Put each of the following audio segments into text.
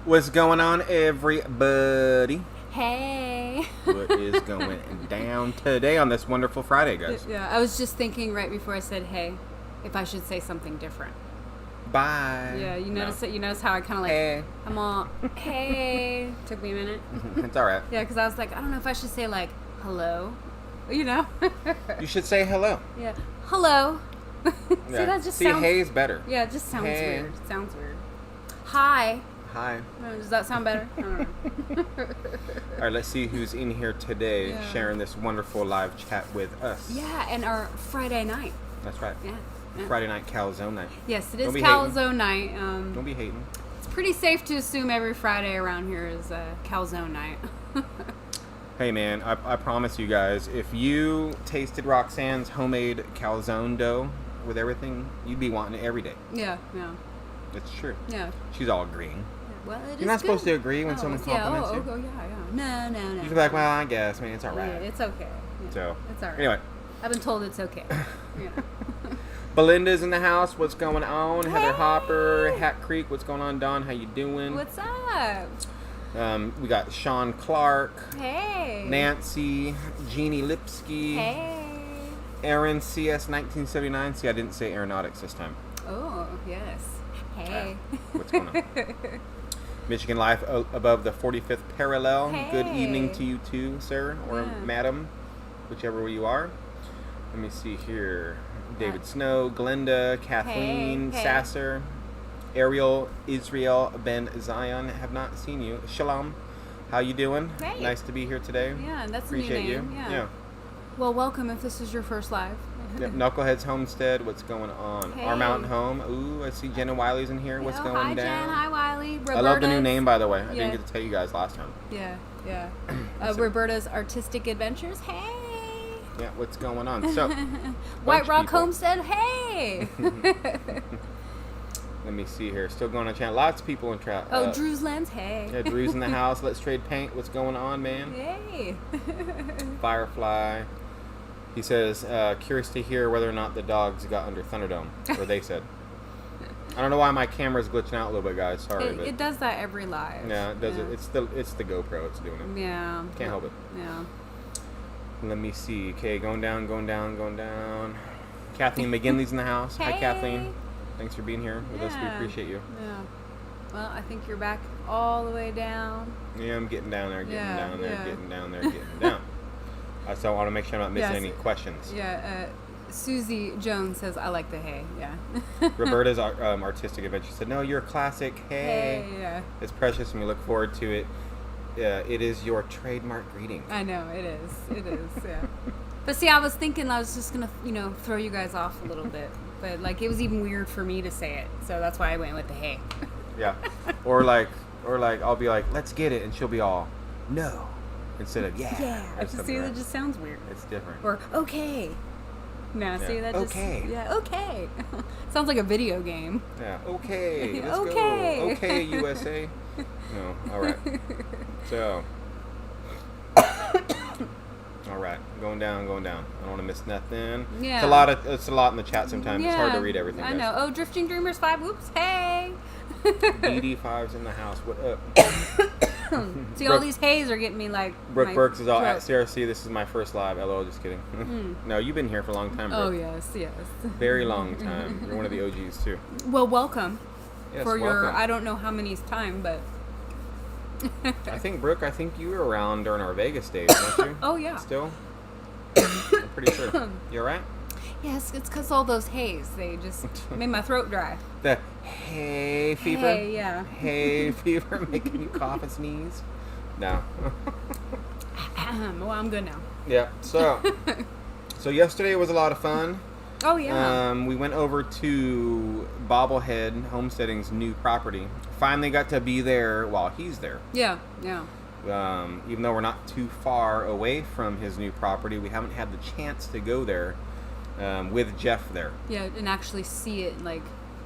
What's going on, everybody? Hey. What is going down today on this wonderful Friday, guys? Yeah, I was just thinking right before I said hey, if I should say something different. Bye. Yeah, you notice it. You notice how I kind of like Hey. I'm all hey. Took me a minute. It's all right. Yeah, because I was like, I don't know if I should say like hello. You know. You should say hello. Yeah. Hello. See, Yeah. that just See, sounds. hey is better. Yeah, it just sounds Hey. weird. It sounds weird. Hi. Hi. Does that sound better? I don't know. All right, let's see who's in here today sharing this wonderful live chat with us. Yeah, and our Friday night. That's right. Yeah. Friday night calzone night. Yes, it is Don't be calzone night. Don't be hating. It's pretty safe to assume every Friday around here is calzone night. Hey man, I promise you guys, if you tasted Roxanne's homemade calzone dough with everything, you'd be wanting it every day. Yeah. It's true. Yeah. She's all agreeing. Well, it is You're not good. supposed to agree when someone compliments you. No. You can be like, well, I guess, man, it's all right. Yeah, it's okay. Yeah, So, it's all right. anyway. I've been told it's okay. Yeah. Belinda's in the house. What's going on? Hey. Heather Hopper, Hat Creek. What's going on, Don? How you doing? What's up? We got Sean Clark, Hey. Nancy, Jeannie Lipsky, Hey. Aaron CS 1979. See, I didn't say aeronautics this time. Oh, yes. Hey. What's going on? Michigan Life above the 45th parallel. Hey. Good evening to you too, sir or madam, whichever you are. Let me see here. David Snow, Glenda, Kathleen, Hey. Sasser, Ariel, Israel, Ben Zion. Have not seen you. Shalom. How you doing? Hey. Nice to be here today. Yeah, that's Appreciate a new name. you. Yeah. Well, welcome if this is your first live. Yep. Knuckleheads Homestead. What's going on? Hey. Our Mountain Home. Ooh, I see Jen and Wiley's in here. What's going hi, down? Jen. Hi, Wiley. I love the new Roberta's- name, by the way. I Yeah. didn't get to tell you guys last time. Yeah. Roberta's Artistic Adventures. Hey. Yeah, what's going on? So, White Rock people. Homestead. Hey. Let me see here. Still going on channel. Lots of people in chat. Drew's Lens. Hey. Yeah, Drew's in the house. Let's trade paint. What's going on, man? Hey. Firefly. He says, curious to hear whether or not the dogs got under Thunderdome. Or they said. I don't know why my camera's glitching out a little bit, guys. Sorry, but It does that every live. yeah, it does it. It's the GoPro. It's doing it. Yeah. Can't help it. Yeah. Let me see. Okay, going down. Kathleen McGinley's in the house. Hi, Hey. Kathleen. Thanks for being here with us. We Yeah. appreciate you. Yeah. Well, I think you're back all the way down. Yeah, I'm getting down there, Yeah, getting yeah. down. I still want to make sure I'm not missing Yes. any questions. Yeah. Susie Jones says, I like the hay. Yeah. Roberta's Artistic Adventure said, no, you're a classic. Hey. Yeah. It's precious and we look forward to it. It is your trademark greeting. I know, it is. Yeah. But see, I was thinking I was just going to, throw you guys off a little bit. But, it was even weird for me to say it. So that's why I went with the hay. Yeah. Or like I'll be like, let's get it. And she'll be all, no. Instead of, yeah. Yeah. or I just something see like that just sounds weird. It's different. Or, okay. No, Yeah. see, that just... Okay. Yeah, okay. Sounds like a video game. Yeah. Okay. Let's Okay. go. Okay, USA. No. All right. So. All right. Going down. I don't want to miss nothing. Yeah. It's a lot in the chat sometimes. It's hard to read everything. I guys. know. Oh, Drifting Dreamers 5. Whoops. Hey. BD5's in the house. What up? See, all these hays are getting me Brooke my Burks is all throat. at CRC. This is my first live. LOL, just kidding. No, you've been here for a long time, Oh, Brooke. yes. Very long time. You're one of the OGs, too. Well, welcome. Yes, for welcome. your, I don't know how many's time, but. I think, Brooke, you were around during our Vegas days, weren't you? Oh, yeah. Still? I'm pretty sure. You alright? Yes, it's because all those hays, they just made my throat dry. The hay fever? Hey, yeah. Hay fever making you cough and sneeze? No. Well, I'm good now. Yeah, so yesterday was a lot of fun. Oh, yeah. We went over to Bobblehead Homesteading's new property. Finally got to be there while he's there. Yeah. Even though we're not too far away from his new property, we haven't had the chance to go there with Jeff there. Yeah, and actually see it,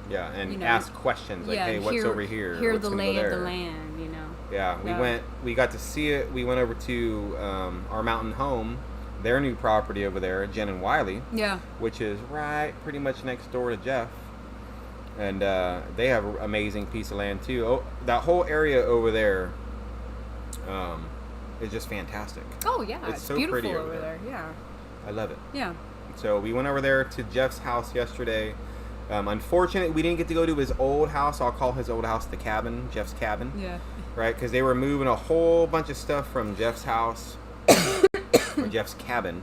Yeah, and you know, ask questions like, hey, what's over here? Hear What's the gonna lay go of the there? land, Yeah, we got to see it. We went over to our mountain home, their new property over there, Jen and Wiley. Yeah. Which is right pretty much next door to Jeff. And they have an amazing piece of land too. Oh, that whole area over there is just fantastic. Oh yeah, it's so beautiful pretty over there. Yeah. I love it. Yeah. So we went over there to Jeff's house yesterday. Unfortunately, we didn't get to go to his old house. I'll call his old house the cabin, Jeff's cabin. Yeah. Right, because they were moving a whole bunch of stuff from Jeff's house, or Jeff's cabin,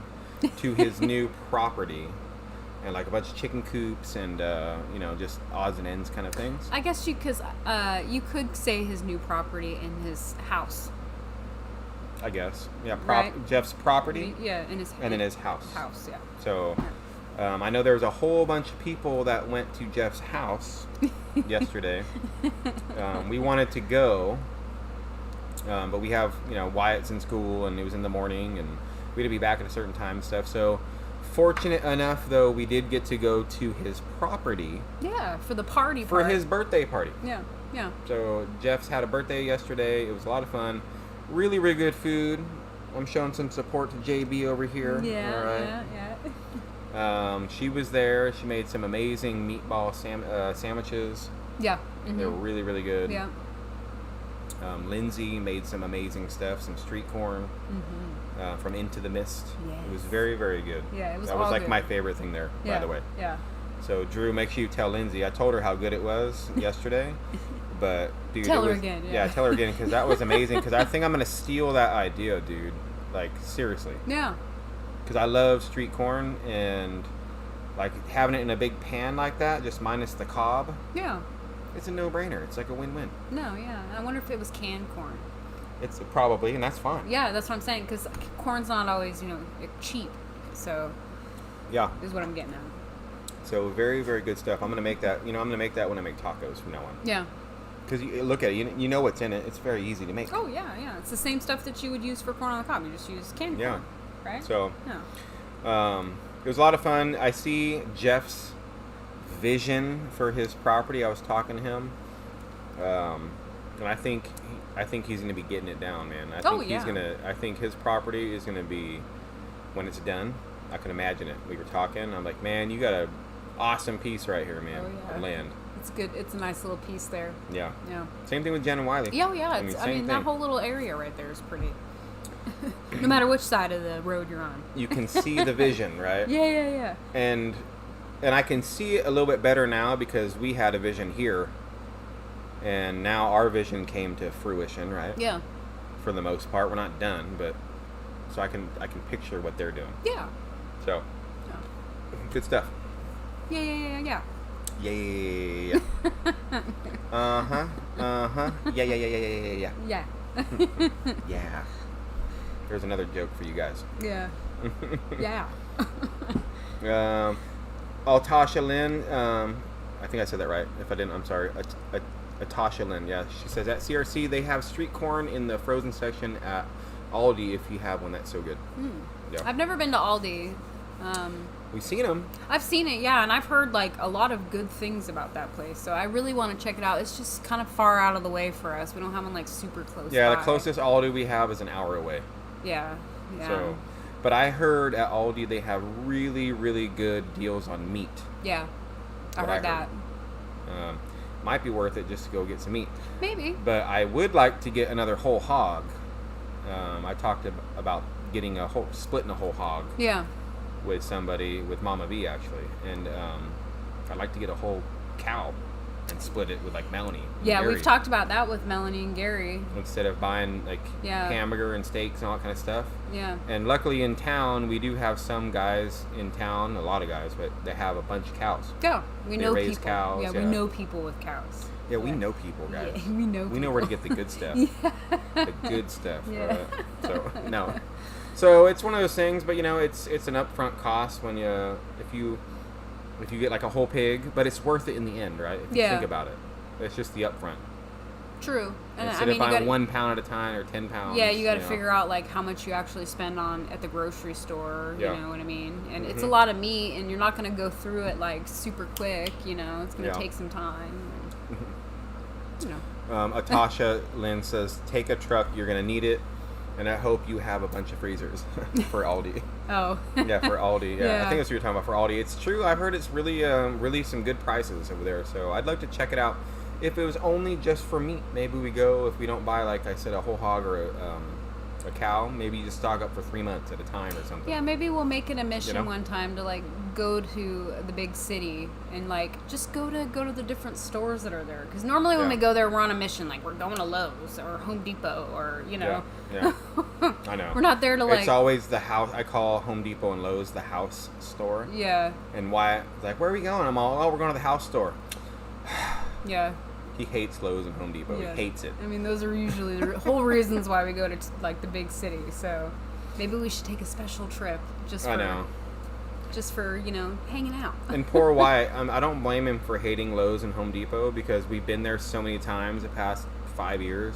to his new property. And like a bunch of chicken coops and just odds and ends kind of things. I guess you could say his new property in his house. I guess, yeah. Right. Jeff's property. Yeah, in his and in his house. House, yeah. So, I know there was a whole bunch of people that went to Jeff's house yesterday. We wanted to go, but we have Wyatt's in school and it was in the morning and we had to be back at a certain time and stuff. So. Fortunate enough, though, we did get to go to his property. Yeah, for the party. For his birthday party. Yeah, yeah. So Jeff's had a birthday yesterday. It was a lot of fun. Really, really good food. I'm showing some support to JB over here. Yeah, all right. yeah. She was there. She made some amazing meatball sandwiches. Yeah. They were really, really good. Yeah. Lindsay made some amazing stuff, some street corn from Into the Mist. Yes. It was very, very good. Yeah, it was That was all like good. my favorite thing there, by the way. Yeah. So Drew, make sure you tell Lindsay. I told her how good it was yesterday, but dude, tell her was, again. Yeah, tell her again because that was amazing. Because I think I'm gonna steal that idea, dude. Like seriously. Yeah. Because I love street corn and like having it in a big pan like that, just minus the cob. Yeah. It's a no-brainer. It's like a win-win. No, yeah. I wonder if it was canned corn. It's probably, and that's fine. Yeah, that's what I'm saying. Because corn's not always, cheap. So. Yeah. Is what I'm getting at. So very, very good stuff. I'm gonna make that. I'm gonna make that when I make tacos from now on. Yeah. Because you look at it, you know what's in it. It's very easy to make. Oh yeah, yeah. It's the same stuff that you would use for corn on the cob. You just use canned corn. Right. So. Yeah. It was a lot of fun. I see Jeff's vision for his property. I was talking to him, and I think he's gonna be getting it down, man. I think his property is gonna be, when it's done, I can imagine it. We were talking. I'm like, man, you got a awesome piece right here, man. Of land. It's good. It's a nice little piece there. Yeah. Yeah. Same thing with Jen and Wiley. Yeah, yeah. I mean that whole little area right there is pretty. No matter which side of the road you're on. You can see the vision, right? Yeah, yeah, yeah. And I can see it a little bit better now because we had a vision here, and now our vision came to fruition, right? Yeah. For the most part, we're not done, but so I can picture what they're doing. Yeah. So. Yeah. Good stuff. Yeah, yeah, yeah, yeah. Yeah. Yeah. Yeah. Yeah. There's another joke for you guys. Yeah. Yeah. Altasha Lynn, I think I said that right. If I didn't, I'm sorry. Atasha Lynn, yeah. She says at CRC they have street corn in the frozen section at Aldi. If you have one, that's so good. Yeah. I've never been to Aldi. We've seen them. I've seen it, yeah, and I've heard like a lot of good things about that place. So I really want to check it out. It's just kind of far out of the way for us. We don't have one like super close. Yeah, by. the closest Aldi we have is an hour away. Yeah. Yeah. So, but I heard at Aldi they have really, really good deals on meat. Yeah, I heard that. Might be worth it just to go get some meat. Maybe. But I would like to get another whole hog. I talked about splitting a whole hog. Yeah. With somebody, with Mama V actually, and I'd like to get a whole cow and split it with like Melanie. Yeah, Gary. we've talked about that with Melanie and Gary. Instead of buying like hamburger and steaks and all that kind of stuff. Yeah. And luckily in town, we do have some guys in town, a lot of guys, but they have a bunch of cows. Yeah, we know raise people. Cows, yeah, we know people with cows. Yeah, we know people, guys. Yeah, we know. We know where to get the good stuff. Yeah. The good stuff. Yeah. So no. So it's one of those things, but it's an upfront cost when if you get like a whole pig, but it's worth it in the end, right? If you think about it, it's just the upfront. True. And Instead of buying 1 pound at a time or 10 pounds. Yeah, you got to figure out like how much you actually spend on at the grocery store. Yeah. You know what I mean? And it's a lot of meat, and you're not going to go through it like super quick. It's going to take some time. Atasha Lynn says, take a truck. You're going to need it. And I hope you have a bunch of freezers for Aldi. Oh. Yeah, for Aldi. Yeah, Yeah. I think that's what you're talking about for Aldi. It's true. I've heard it's really, really some good prices over there. So I'd like to check it out. If it was only just for meat, maybe we go. If we don't buy, like I said, a whole hog or a cow, maybe you just stock up for 3 months at a time or something. Yeah, maybe we'll make it a mission one time to like go to the big city and like just go to the different stores that are there. Because normally when we go there, we're on a mission. Like we're going to Lowe's or Home Depot or Yeah. I know. We're not there to like. It's always the house. I call Home Depot and Lowe's the house store. Yeah. And Wyatt is like, where are we going? I'm all, oh, we're going to the house store. Yeah. He hates Lowe's and Home Depot. Yeah. He hates it. I mean, those are usually the whole reasons why we go to like the big city. So maybe we should take a special trip just for. I know. Just for, hanging out. And poor Wyatt, I don't blame him for hating Lowe's and Home Depot because we've been there so many times the past 5 years.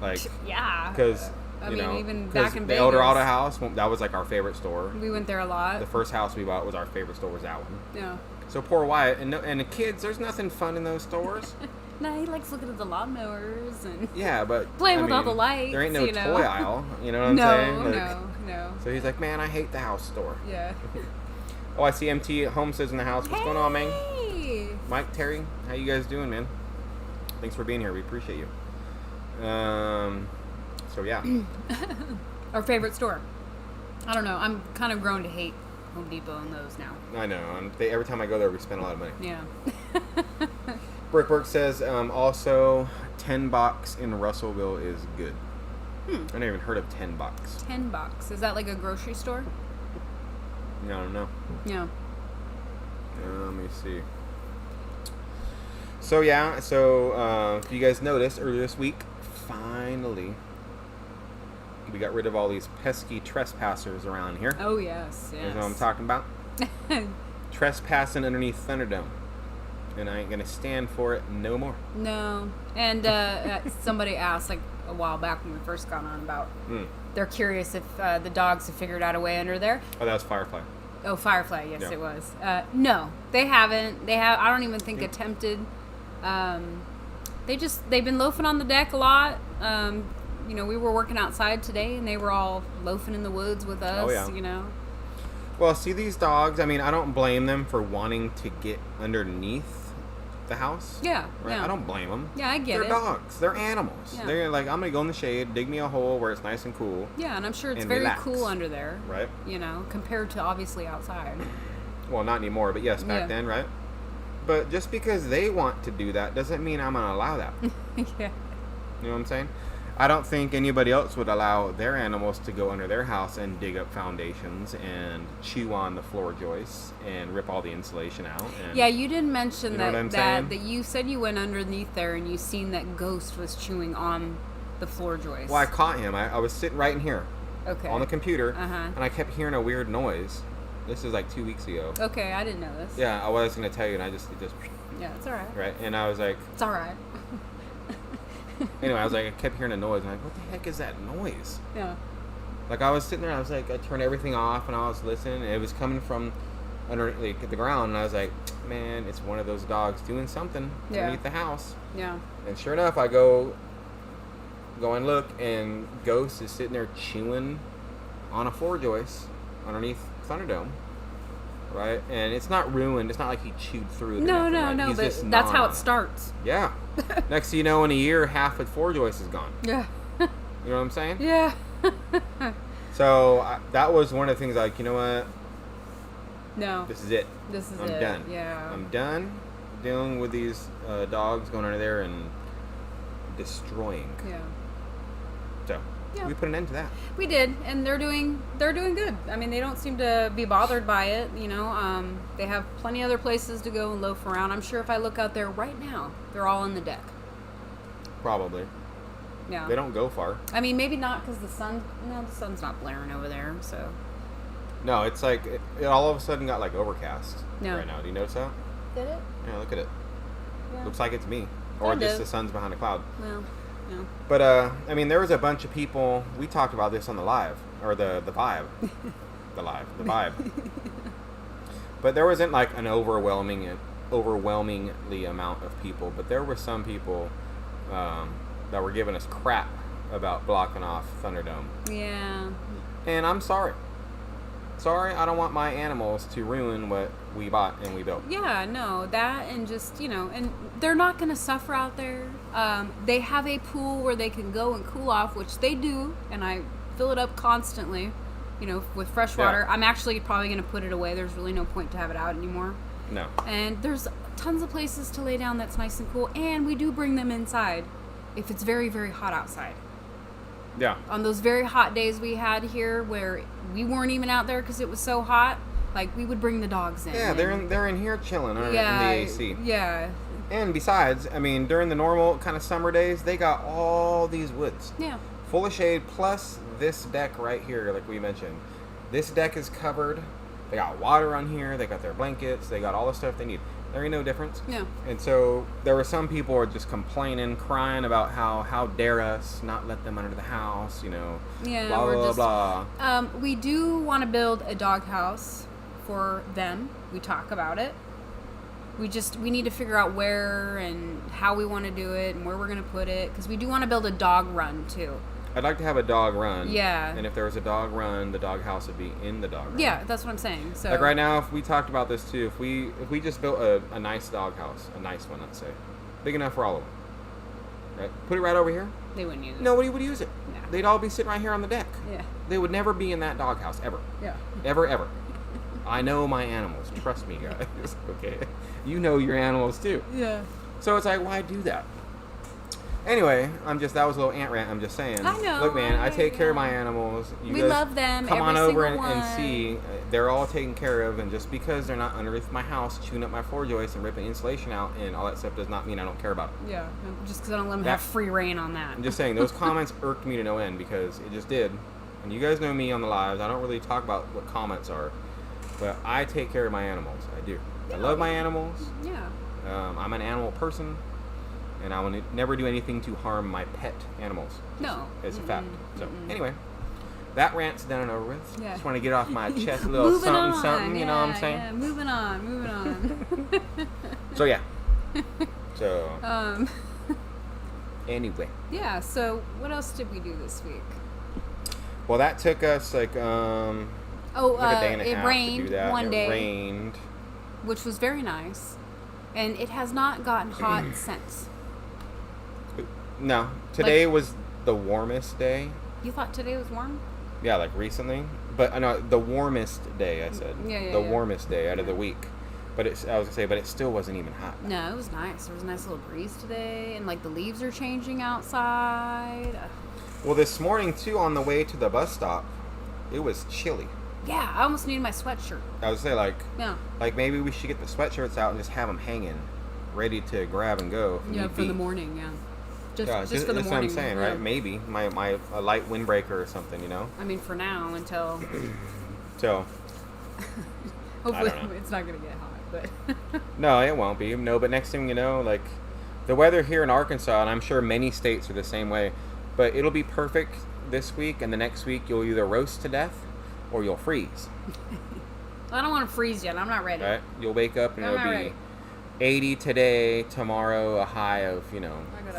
Like, yeah. Because, even back in the Vegas. El Dorado house, that was like our favorite store. We went there a lot. The first house we bought was our favorite store, was that one. Yeah. So poor Wyatt, and the kids, there's nothing fun in those stores. No, he likes looking at the lawnmowers and Yeah, but playing with all the lights. There ain't no toy aisle. You know what I'm saying? No. So he's like, man, I hate the house store. Yeah. Oh, I see MT Homesteads in the house. What's going on, man? Hey. Mike, Terry, how you guys doing, man? Thanks for being here. We appreciate you. So yeah. Our favorite store. I don't know. I'm kind of grown to hate Home Depot and Lowe's now. I know. Every time I go there, we spend a lot of money. Yeah. Brickwork says also $10 in Russellville is good. I never even heard of $10. $10. Is that like a grocery store? I don't know. Yeah. Let me see. So yeah, if you guys noticed earlier this week, finally, we got rid of all these pesky trespassers around here. Oh yes. You know what I'm talking about? Trespassing underneath Thunderdome. And I ain't gonna stand for it no more. No. And somebody asked like a while back when we first got on about they're curious if the dogs have figured out a way under there. Oh, that was Firefly. Oh, Firefly, yes, it was. No, they haven't. I don't even think attempted. They've been loafing on the deck a lot. We were working outside today, and they were all loafing in the woods with us. Oh, yeah. Well, see, these dogs, I don't blame them for wanting to get underneath the house. Yeah, right? yeah. I don't blame them. Yeah, I get They're it. dogs. They're animals. Yeah. They're like, I'm going to go in the shade, dig me a hole where it's nice and cool. Yeah, and I'm sure it's and very relax. cool under there. Right. Compared to obviously outside. Well, not anymore, but yes, back then, right? But just because they want to do that doesn't mean I'm going to allow that. Yeah. You know what I'm saying? I don't think anybody else would allow their animals to go under their house and dig up foundations and chew on the floor joists and rip all the insulation out. And, yeah, you did mention you know that you said you went underneath there and you seen that ghost was chewing on the floor joist. Well, I caught him. I was sitting right in here on the computer, and I kept hearing a weird noise. This is like 2 weeks ago. Okay, I didn't know this. Yeah, I was going to tell you, and it just... Yeah, it's all right. Right, and I was like... It's all right. Anyway, I was like, I kept hearing a noise, and I'm like, what the heck is that noise? Yeah. Like, I was sitting there, I was like, I turned everything off, and I was listening, and it was coming from under the ground, and I was like, man, it's one of those dogs doing something underneath the house. Yeah. And sure enough, I go and look, and Ghost is sitting there chewing on a floor joist underneath Thunderdome. Right? And it's not ruined. It's not like he chewed through it. No, He's but just that's how it starts. Yeah. Next thing you know, in a year, half the floor joist is gone. Yeah. You know what I'm saying? Yeah. So that was one of the things like, you know what? No. This is it. I'm done. Yeah. I'm done dealing with these dogs going under there and destroying. Yeah. So we put an end to that. We did, and they're doing good. I mean, they don't seem to be bothered by it. They have plenty other places to go and loaf around. I'm sure if I look out there right now, they're all on the deck. Probably. Yeah. They don't go far. I mean, maybe not because the sun's not blaring over there. So. No, it's like it all of a sudden got like overcast right now. Do you notice that? Did it? Yeah, look at it. Yeah. Looks like it's me, or just the sun's behind a cloud. Well. No. But I mean, there was a bunch of people. We talked about this on the live or the vibe, the vibe. But there wasn't like an overwhelmingly amount of people. But there were some people that were giving us crap about blocking off Thunderdome. Yeah. And I'm sorry. Sorry, I don't want my animals to ruin what we bought and we built. Yeah, no, that and just, and they're not going to suffer out there. They have a pool where they can go and cool off, which they do, and I fill it up constantly, with fresh water. Yeah. I'm actually probably going to put it away. There's really no point to have it out anymore. No. And there's tons of places to lay down that's nice and cool, and we do bring them inside if it's very, very hot outside. Yeah. On those very hot days we had here where we weren't even out there because it was so hot, like we would bring the dogs in. Yeah, they're in here chilling in the AC. Yeah. And besides, I mean, during the normal kind of summer days, they got all these woods. Yeah. Full of shade, plus this deck right here, like we mentioned. This deck is covered. They got water on here. They got their blankets. They got all the stuff they need. There ain't no difference. Yeah. And so there were some people who were just complaining, crying about how dare us not let them under the house, Yeah, blah, blah, blah. We do want to build a dog house for them. We talk about it. We need to figure out where and how we want to do it and where we're going to put it, because we do want to build a dog run too. I'd like to have a dog run. Yeah. And if there was a dog run, the dog house would be in the dog run. Yeah, that's what I'm saying. So like right now, if we talked about this too, if we just built a nice dog house, a nice one, let's say, big enough for all of them, right? Put it right over here. They wouldn't use it. Nobody would use it. No. They'd all be sitting right here on the deck. Yeah. They would never be in that dog house ever. Yeah. Ever. I know my animals. Trust me, guys. Okay. You know your animals too. Yeah. So it's like, why do that? Anyway, that was a little ant rant. I'm just saying. I know. Look, man, I take care of my animals. You we guys love them. Come on over and see. They're all taken care of, and just because they're not underneath my house chewing up my floor joists and ripping insulation out and all that stuff does not mean I don't care about it. Yeah, just because I don't let them have free reign on that. I'm just saying, those comments irked me to no end because it just did. And you guys know me on the lives. I don't really talk about what comments are, but I take care of my animals. I do. I love my animals. Yeah. I'm an animal person. And I will never do anything to harm my pet animals. No. It's a fact. So, anyway, that rant's done and over with. Yeah. Just want to get off my chest a little something, you know what I'm saying? Yeah, moving on. So, yeah. So, anyway. Yeah, so what else did we do this week? Well, that took us like a day and a half rained to do that. one day. It rained. Which was very nice. And it has not gotten hot since. No, today was the warmest day. You thought today was warm? Yeah, like recently. But no, the warmest day, I said. Yeah. The warmest day out of the week. But it still wasn't even hot. No, it was nice. There was a nice little breeze today, and like the leaves are changing outside. Well, this morning too, on the way to the bus stop, it was chilly. Yeah, I almost needed my sweatshirt. I would say like maybe we should get the sweatshirts out and just have them hanging, ready to grab and go. Yeah, for the morning. Yeah. Just for the morning. That's what I'm saying, right? Maybe a light windbreaker or something, I mean, for now until. So. Hopefully, it's not gonna get hot, but. No, it won't be. No, but next thing you know, like, the weather here in Arkansas, and I'm sure many states are the same way, but it'll be perfect this week, and the next week you'll either roast to death or you'll freeze. I don't want to freeze yet. I'm not ready. Right? You'll wake up and it'll be ready. 80 today, tomorrow a high of,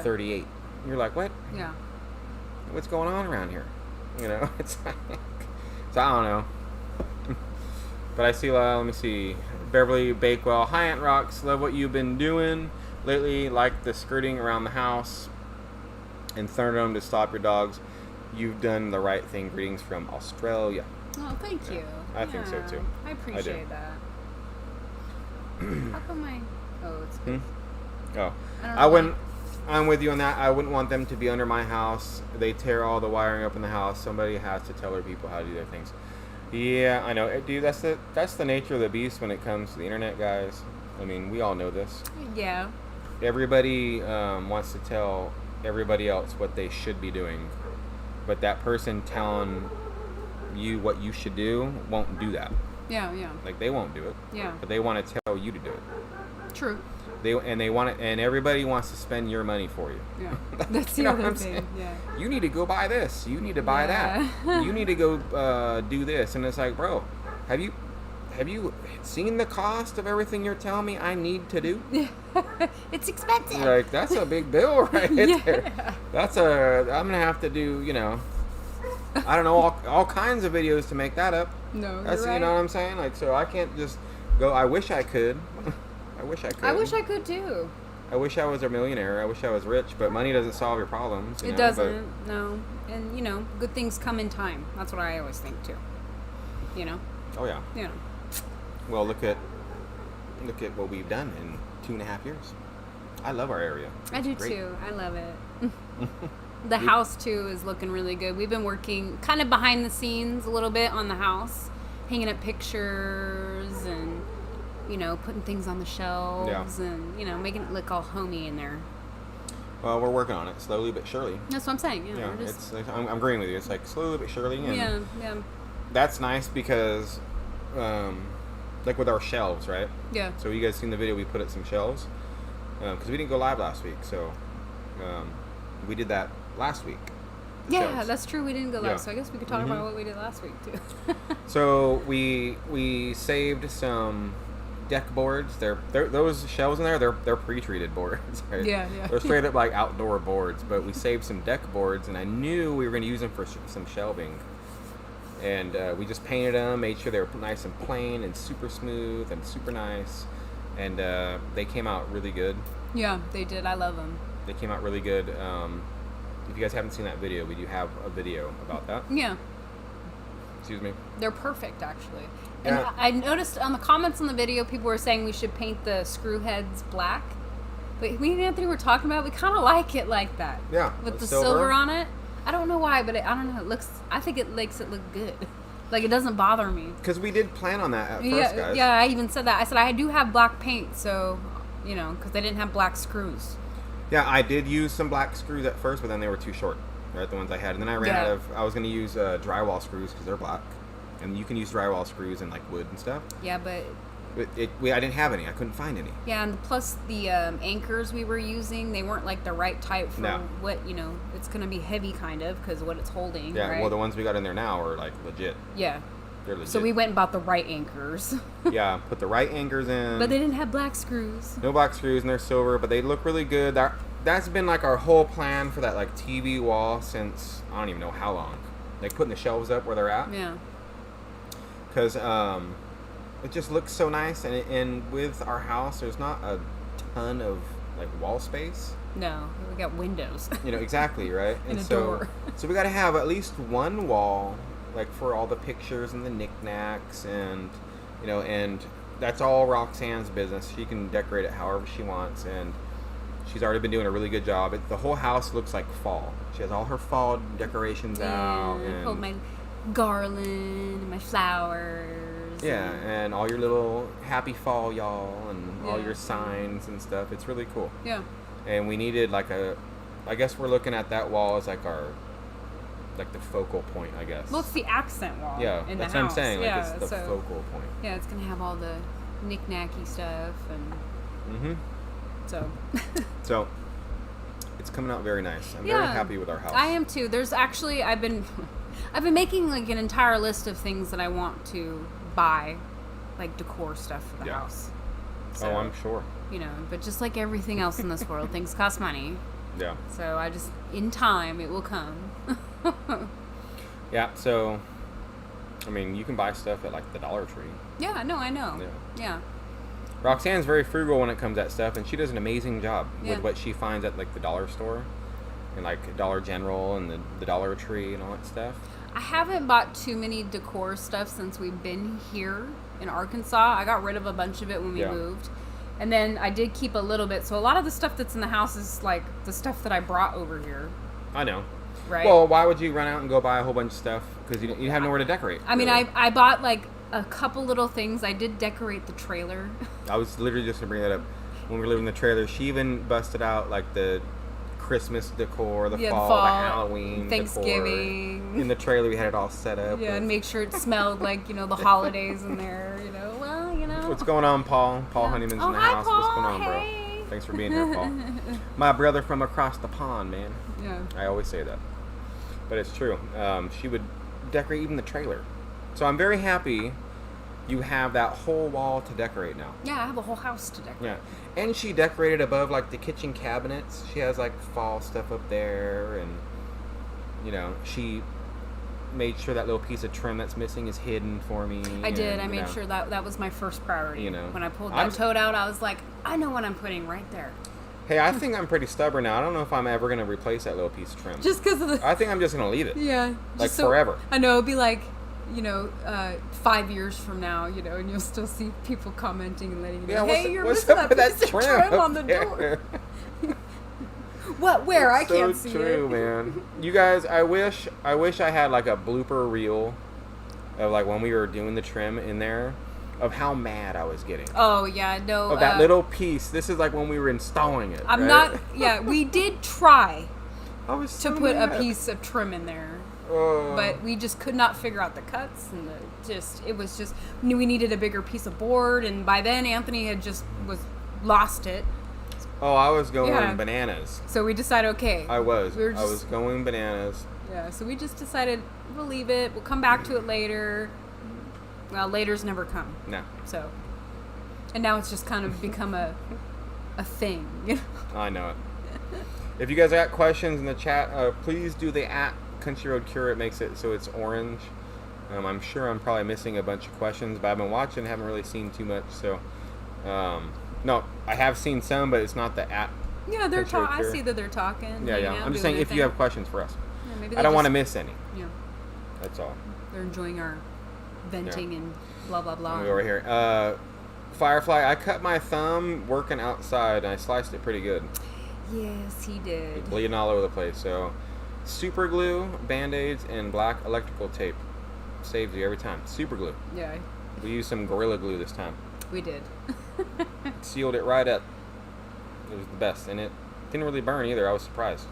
38. You're like, what? Yeah. What's going on around here? It's like, so I don't know. But I see, let me see. Beverly Bakewell, hi Aunt Rocks, love what you've been doing lately, like the skirting around the house and Thunderdome to stop your dogs. You've done the right thing. Greetings from Australia. Oh, thank you. I think so too. I appreciate that. How come it's good. Oh, I wouldn't. I'm with you on that. I wouldn't want them to be under my house. They tear all the wiring up in the house. Somebody has to tell their people how to do their things. Yeah, I know, dude. That's the nature of the beast when it comes to the internet, guys. I mean, we all know this. Yeah. Everybody wants to tell everybody else what they should be doing, but that person telling you what you should do won't do that. Yeah. Like, they won't do it. Yeah. But they want to tell you to do it. True. They want it, and everybody wants to spend your money for you. Yeah. That's the other thing. Yeah. You need to go buy this. You need to buy that. You need to go do this. And it's like, bro, have you have you seen the cost of everything you're telling me I need to do? It's expensive. Like, that's a big bill right there. I'm going to have to do, I don't know, all kinds of videos to make that up. No, that's, you're right. You know what I'm saying? Like, so I can't just go, I wish I could. I wish I could. I wish I could too. I wish I was a millionaire. I wish I was rich, but money doesn't solve your problems. It doesn't, no. And, good things come in time. That's what I always think too. Oh, yeah. Well, look at what we've done in 2.5 years. I love our area. I do too. I love it. The house too is looking really good. We've been working kind of behind the scenes a little bit on the house, hanging up pictures and putting things on the shelves and making it look all homey in there. Well, we're working on it slowly but surely. That's what I'm saying. I'm agreeing with you. It's like slowly but surely. And yeah. That's nice because, like with our shelves, right? Yeah. So you guys seen the video? We put up some shelves because we didn't go live last week, so we did that last week. Yeah, shelves. That's true. We didn't go live, so I guess we could talk about what we did last week too. So we saved some deck boards. Those shelves in there. They're pre-treated boards. Right? Yeah. They're straight up like outdoor boards. But we saved some deck boards, and I knew we were going to use them for some shelving. And we just painted them, made sure they were nice and plain and super smooth and super nice. And they came out really good. Yeah, they did. I love them. They came out really good. If you guys haven't seen that video, we do have a video about that. Yeah. Excuse me. They're perfect, actually. And I noticed on the comments on the video, people were saying we should paint the screw heads black. But me and Anthony were talking about, we kind of like it like that. Yeah. With the silver on it. I don't know why, but I don't know. I think it makes it look good. Like, it doesn't bother me. Because we did plan on that at first, guys. Yeah, I even said that. I said I do have black paint, so, because they didn't have black screws. Yeah, I did use some black screws at first, but then they were too short, right? The ones I had. And then I ran out of, I was going to use drywall screws because they're black. And you can use drywall screws in, like, wood and stuff. Yeah, but I didn't have any. I couldn't find any. Yeah, and plus the anchors we were using, they weren't, like, the right type for what, it's going to be heavy, kind of, because of what it's holding, Yeah, right? well, the ones we got in there now are, like, legit. Yeah. They're legit. So we went and bought the right anchors. Yeah, put the right anchors in. But they didn't have black screws. No black screws, and they're silver, but they look really good. That's been, like, our whole plan for that, like, TV wall since, I don't even know how long. Like, putting the shelves up where they're at. Yeah. Because it just looks so nice, and with our house, there's not a ton of, like, wall space. No, we got windows. Exactly, right? And a door. So we got to have at least one wall, like, for all the pictures and the knickknacks, and, and that's all Roxanne's business. She can decorate it however she wants, and she's already been doing a really good job. The whole house looks like fall. She has all her fall decorations out. And hold my garland and my flowers. Yeah, and all your little happy fall, y'all, and all your signs and stuff. It's really cool. Yeah. And we needed I guess we're looking at that wall as like the focal point, I guess. Well, it's the accent wall. Yeah, in that's the what house. I'm saying. Like, Yeah, it's the focal point. Yeah, it's gonna have all the knick-knacky stuff and. So, it's coming out very nice. I'm very happy with our house. I am too. There's actually I've been making like an entire list of things that I want to buy, like decor stuff for the house. So, I'm sure. But just like everything else in this world, things cost money. Yeah. So in time, it will come. Yeah. So, I mean, you can buy stuff at like the Dollar Tree. Yeah. No, I know. Yeah. Roxanne's very frugal when it comes to that stuff, and she does an amazing job with what she finds at like the dollar store and like Dollar General and the Dollar Tree and all that stuff. I haven't bought too many decor stuff since we've been here in Arkansas. I got rid of a bunch of it when we moved. And then I did keep a little bit. So a lot of the stuff that's in the house is like the stuff that I brought over here. I know. Right. Well, why would you run out and go buy a whole bunch of stuff? Because you have nowhere to decorate. I mean, I bought like a couple little things. I did decorate the trailer. I was literally just going to bring that up. When we were living in the trailer, she even busted out like the Christmas decor, the fall, the Halloween Thanksgiving decor. In the trailer, we had it all set up. Yeah, and make sure it smelled like, the holidays in there, What's going on, Paul? Paul Honeyman's in the house. Paul. What's going on, bro? Hey. Thanks for being here, Paul. My brother from across the pond, man. Yeah. I always say that. But it's true. She would decorate even the trailer. So I'm very happy you have that whole wall to decorate now. Yeah, I have a whole house to decorate. Yeah. And she decorated above, like, the kitchen cabinets. She has, like, fall stuff up there. And, you know, she made sure that little piece of trim that's missing is hidden for me. I did. I made sure that was my first priority. You know. When I pulled that tote out, I was like, I know what I'm putting right there. Hey, I think I'm pretty stubborn now. I don't know if I'm ever going to replace that little piece of trim. Just because of the... I think I'm just going to leave it. Yeah. Like, forever. I know. It'd be like, you know, 5 years from now, you know, and you'll still see people commenting and letting you know, hey, you're missing that piece of trim on the door. What? Where? I can't see it. So true, man. You guys, I wish I had, like, a blooper reel of, like, when we were doing the trim in there. Of how mad I was getting. Oh, yeah, no. Of that little piece. This is like when we were installing it. We did try to put a piece of trim in there. But we just could not figure out the cuts. And we needed a bigger piece of board. And by then, Anthony had lost it. Oh, I was going bananas. So we decided, okay. I was going bananas. Yeah, so we just decided we'll leave it. We'll come back to it later. Well, later's never come. No. So, and now it's just kind of become a thing. You know? I know it. If you guys got questions in the chat, please do the @CountryRoadCure. It makes it so it's orange. I'm sure I'm probably missing a bunch of questions, but I've been watching, haven't really seen too much. So, no, I have seen some, but it's not the @. Yeah, they're talking. I see that they're talking. Yeah. I'm just saying if you have questions for us. Yeah, maybe I don't want to miss any. Yeah. That's all. They're enjoying our venting and blah blah blah. Over here, Firefly. I cut my thumb working outside, and I sliced it pretty good. Yes, he did. Bleeding all over the place. So, super glue, Band-Aids, and black electrical tape saves you every time. Super glue. Yeah. We used some Gorilla Glue this time. We did. Sealed it right up. It was the best, and it didn't really burn either. I was surprised.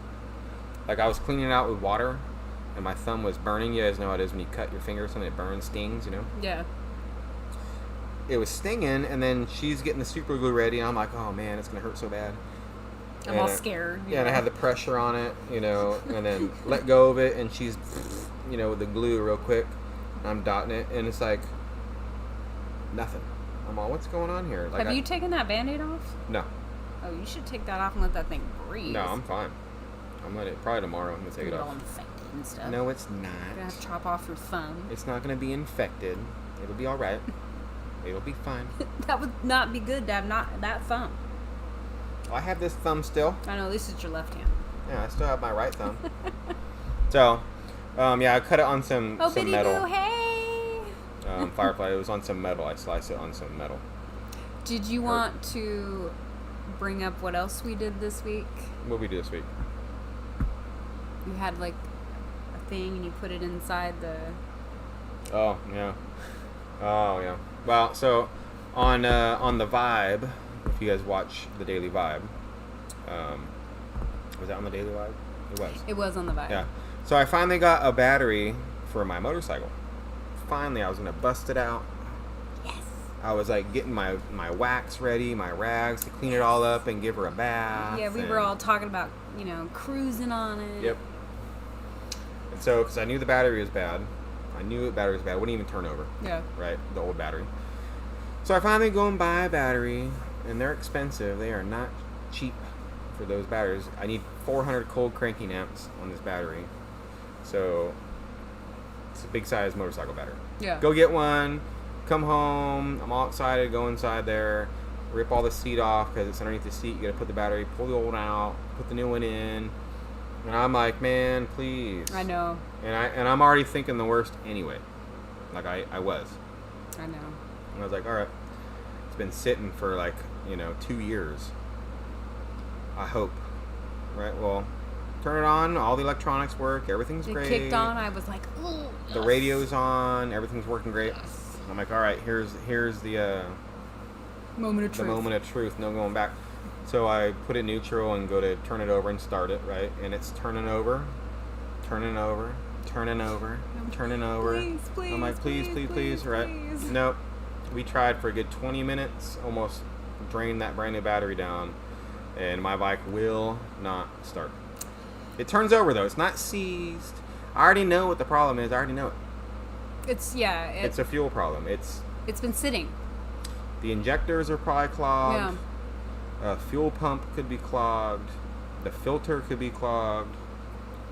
Like, I was cleaning it out with water. And my thumb was burning. You guys know how it is when you cut your finger or something, it burns, stings, you know? Yeah. It was stinging, and then she's getting the super glue ready, and I'm like, oh man, it's going to hurt so bad. I'm all scared. Yeah, and I had the pressure on it, you know, and then let go of it, and she's, you know, with the glue real quick. I'm dotting it, and it's like, nothing. I'm all, what's going on here? Like, have you taken that Band-Aid off? No. Oh, you should take that off and let that thing breathe. No, I'm fine. I'm going to, probably tomorrow, I'm going to take it off. And stuff. No, it's not. You're gonna have to chop off your thumb. It's not gonna be infected. It'll be all right. It'll be fine. That would not be good to have that thumb. I have this thumb still. I know, this is your left hand. Yeah, I still have my right thumb. So, yeah, I cut it on some metal. Boo, hey! Firefly. It was on some metal. I sliced it on some metal. Did you want to bring up what else we did this week? What did we do this week? You had like thing and you put it inside the... Oh yeah. Well, so on the Vibe, if you guys watch the Daily Vibe, was that on the Daily Vibe? It was on the Vibe. Yeah. So I finally got a battery for my motorcycle. Finally, I was gonna bust it out. Yes. I was like getting my wax ready, my rags to clean it all up and give her a bath. Yeah, we were all talking about, you know, cruising on it. Yep. So, because I knew the battery was bad. I knew the battery was bad. It wouldn't even turn over. Yeah. Right? The old battery. So I finally go and buy a battery, and they're expensive. They are not cheap for those batteries. I need 400 cold cranking amps on this battery. So, it's a big size motorcycle battery. Yeah. Go get one. Come home. I'm all excited. Go inside there. Rip all the seat off because it's underneath the seat. You got to put the battery, pull the old one out, put the new one in. And I'm like, man, please. I know. And I'm already thinking the worst anyway. Like I was. I know. And I was like, all right. It's been sitting for like, 2 years. I hope. Right? Well, turn it on. All the electronics work. Everything's great. It kicked on. I was like, oh. Yes. The radio's on. Everything's working great. Yes. I'm like, all right. Here's the moment of truth. The moment of truth. No going back. So I put it neutral and go to turn it over and start it, right? And it's turning over. Please, I'm like, please, right? Nope. We tried for a good 20 minutes, almost drained that brand new battery down, and my bike will not start. It turns over though. It's not seized. I already know what the problem is. I already know it. It's a fuel problem. It's been sitting. The injectors are probably clogged. Yeah. Fuel pump could be clogged. The filter could be clogged.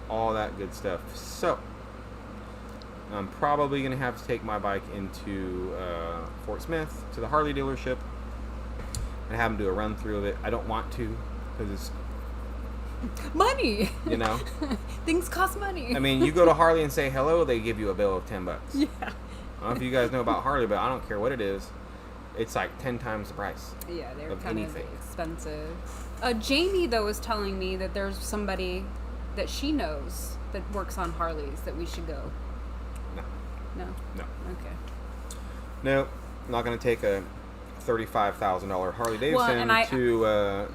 All that good stuff. So, I'm probably going to have to take my bike into Fort Smith to the Harley dealership and have them do a run through of it. I don't want to because it's money. You know, things cost money. I mean, you go to Harley and say hello, they give you a bill of $10. Yeah. I don't know if you guys know about Harley, but I don't care what it is. It's like 10 times the price. Yeah, they're kind of expensive. Jamie though was telling me that there's somebody that she knows that works on Harleys that we should go. No. Okay. No, I'm not going to take a $35,000 Harley Davidson to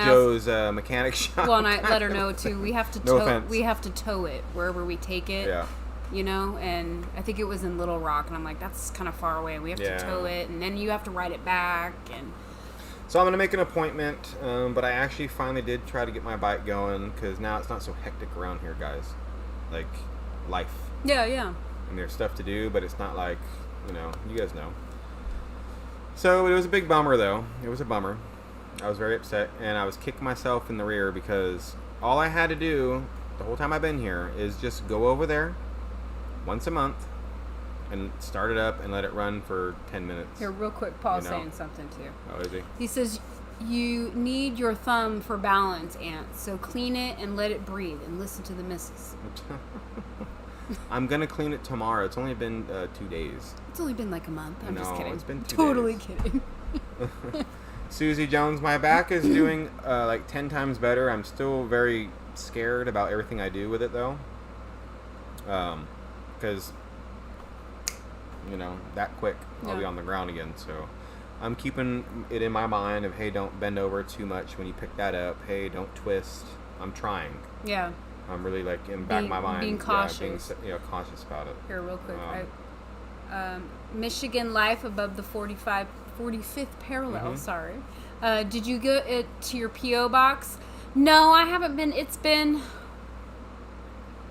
Joe's mechanic shop. Well, and I let her know too. We have to we have to tow it wherever we take it. Yeah. You know, and I think it was in Little Rock, and I'm like, that's kind of far away. We have to tow it, and then you have to ride it back, and. So I'm going to make an appointment, but I actually finally did try to get my bike going because now it's not so hectic around here, guys. Like, life. Yeah. And there's stuff to do, but it's not like, you know, you guys know. So it was a big bummer, though. It was a bummer. I was very upset, and I was kicking myself in the rear because all I had to do the whole time I've been here is just go over there once a month and start it up and let it run for 10 minutes. Here, real quick, Paul's saying something too. Oh, is he? He says, you need your thumb for balance, Aunt, so clean it and let it breathe and listen to the missus. I'm going to clean it tomorrow. It's only been 2 days. It's only been like a month. I'm just kidding. It's been 2 totally days. Kidding. Susie Jones, my back is doing like 10 times better. I'm still very scared about everything I do with it, though. Because... you know, that quick I'll be on the ground again. So I'm keeping it in my mind of, hey, don't bend over too much when you pick that up. Hey, don't twist. I'm trying. Yeah. I'm really like in the back of my mind. Being cautious. Being cautious about it. Here, real quick. Michigan life above the 45th parallel. Mm-hmm. Sorry. Did you get it to your P.O. box? No, I haven't been. It's been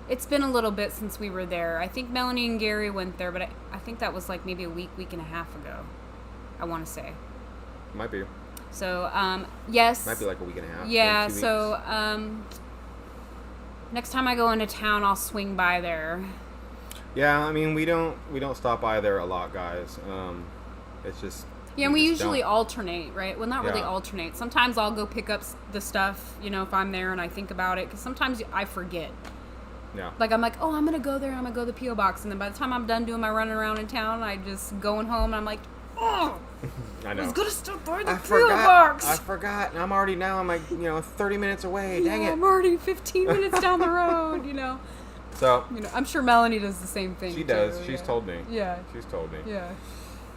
a little bit since we were there. I think Melanie and Gary went there, but I think that was like maybe a week and a half ago. I want to say. Might be. So, yes. Might be like a week and a half. Yeah, so, next time I go into town, I'll swing by there. Yeah, I mean, we don't stop by there a lot, guys. It's just... Yeah, and we usually alternate, right? Well, not really alternate. Sometimes I'll go pick up the stuff, you know, if I'm there and I think about it, because sometimes I forget. Yeah. Like, I'm like, oh, I'm going to go there. I'm going to go to the P.O. box. And then by the time I'm done doing my running around in town, I just going home and I'm like, oh, I know. I was going to stop by the P.O. box. I forgot. And I'm already now, I'm like, 30 minutes away. Dang it. I'm already 15 minutes down the road, So. I'm sure Melanie does the same thing. She does. She's told me. Yeah. She's told me. Yeah.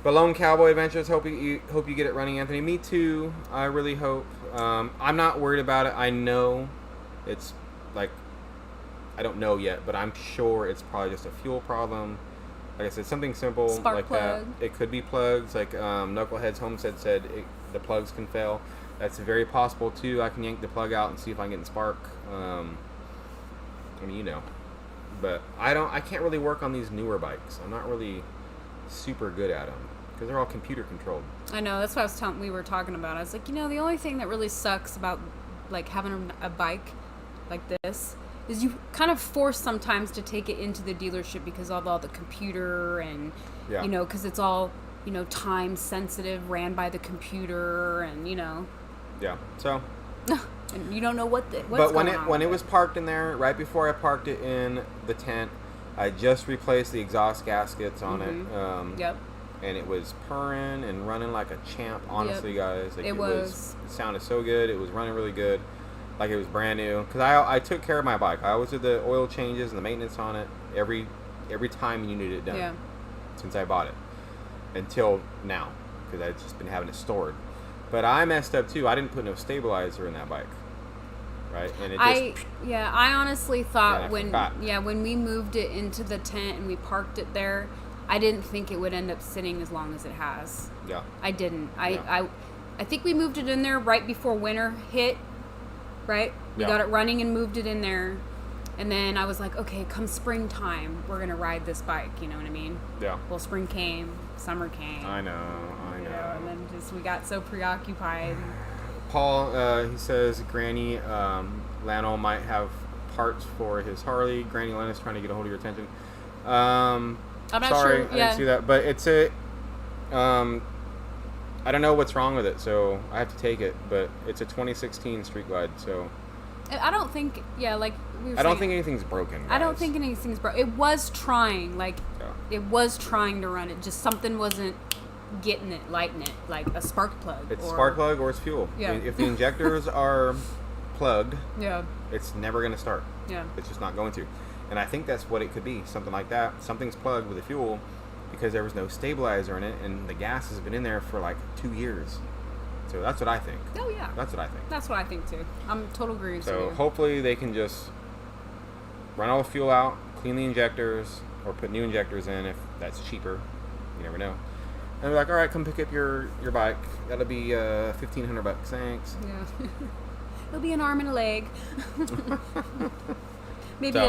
But Lone Cowboy Adventures, hope you get it running, Anthony. Me too. I really hope. I'm not worried about it. I know it's like, I don't know yet, but I'm sure it's probably just a fuel problem. Like I said, something simple Spark like plug. that. It could be plugs. Like Knucklehead's Homestead said, the plugs can fail. That's very possible too. I can yank the plug out and see if I can get the spark. I mean, but I can't really work on these newer bikes. I'm not really super good at them because they're all computer controlled. I know. That's what we were talking about. I was like, the only thing that really sucks about like having a bike like this is you kind of force sometimes to take it into the dealership because of all the computer and, because it's all, time sensitive, ran by the computer and, Yeah, so. And you don't know what's but going on. When it was parked in there, right before I parked it in the tent, I just replaced the exhaust gaskets on it. Yep. And it was purring and running like a champ, honestly, guys. Like, it sounded so good. It was running really good. Like it was brand new. Because I took care of my bike. I always did the oil changes and the maintenance on it every time you needed it done. Yeah. Since I bought it. Until now. Because I've just been having it stored. But I messed up too. I didn't put no stabilizer in that bike. Right? And it just... I honestly thought when we moved it into the tent and we parked it there, I didn't think it would end up sitting as long as it has. Yeah. I didn't. I think we moved it in there right before winter hit. Right? We got it running and moved it in there. And then I was like, okay, come springtime, we're going to ride this bike. You know what I mean? Yeah. Well, spring came, summer came. I know. And then we got so preoccupied. Paul, he says Granny Lano might have parts for his Harley. Granny Lano's trying to get a hold of your attention. I'm not sorry, sure. I didn't see that. But it's I don't know what's wrong with it, so I have to take it. But it's a 2016 Street Glide, so... I don't think, like we were I don't think anything's broken, guys. I don't think anything's broken. It was trying, it was trying to run it. Just something wasn't getting it, lighting it, like a spark plug. It's spark plug or it's fuel. Yeah. If the injectors are plugged, yeah, it's never going to start. Yeah. It's just not going to. And I think that's what it could be, something like that. Something's plugged with the fuel because there was no stabilizer in it, and the gas has been in there for like 2 years. So that's what I think. Oh, yeah. That's what I think. That's what I think, too. I'm total agreeing with you. So hopefully they can just run all the fuel out, clean the injectors, or put new injectors in if that's cheaper. You never know. And they're like, all right, come pick up your bike. That'll be $1,500. Thanks. Yeah. It'll be an arm and a leg. Maybe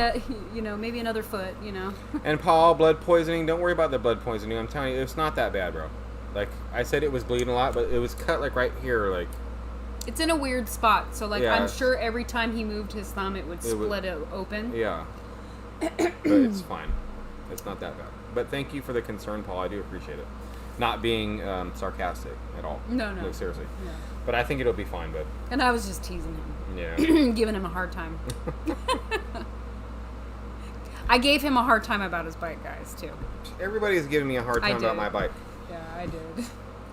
maybe another foot, And Paul, blood poisoning. Don't worry about the blood poisoning. I'm telling you, it's not that bad, bro. Like, I said it was bleeding a lot, but it was cut, like, right here, like... It's in a weird spot, so, like, yeah, I'm sure every time he moved his thumb, it would split open. Yeah. But it's fine. It's not that bad. But thank you for the concern, Paul. I do appreciate it. Not being sarcastic at all. No. Like, seriously. Yeah. But I think it'll be fine, bud. And I was just teasing him. Yeah. Giving him a hard time. I gave him a hard time about his bike, guys, too. Everybody's giving me a hard time about my bike. Yeah, I did.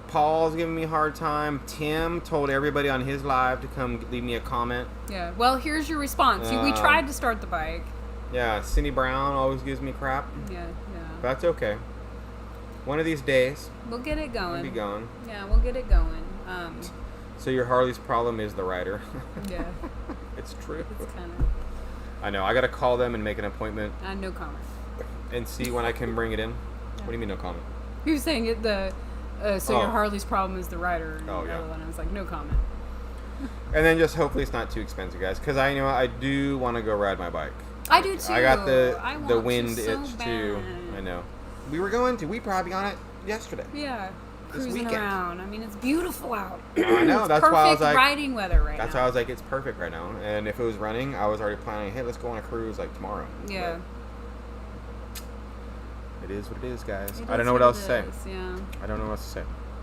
Paul's giving me a hard time. Tim told everybody on his live to come leave me a comment. Yeah. Well, here's your response. We tried to start the bike. Yeah. Cindy Brown always gives me crap. Yeah. But that's okay. One of these days. We'll get it going. We'll be going. Yeah, we'll get it going. So your Harley's problem is the rider. Yeah. It's true. It's kind of... I know. I got to call them and make an appointment. No comment. And see when I can bring it in. Yeah. What do you mean no comment? He was saying it your Harley's problem is the rider. Oh, yeah. And I was like, no comment. And then just hopefully it's not too expensive, guys. Because I do want to go ride my bike. I do too. I got the wind so itch bad. too. I know. We probably on it yesterday. Yeah. Cruising weekend. around. I mean, it's beautiful out. I know. It's that's why I was like, riding weather right now. That's why I was like, it's perfect right now. And if it was running, I was already planning, hey, let's go on a cruise like tomorrow. Yeah. But it is what it is, guys. I don't know what else to say. Yeah. I don't know what else to say.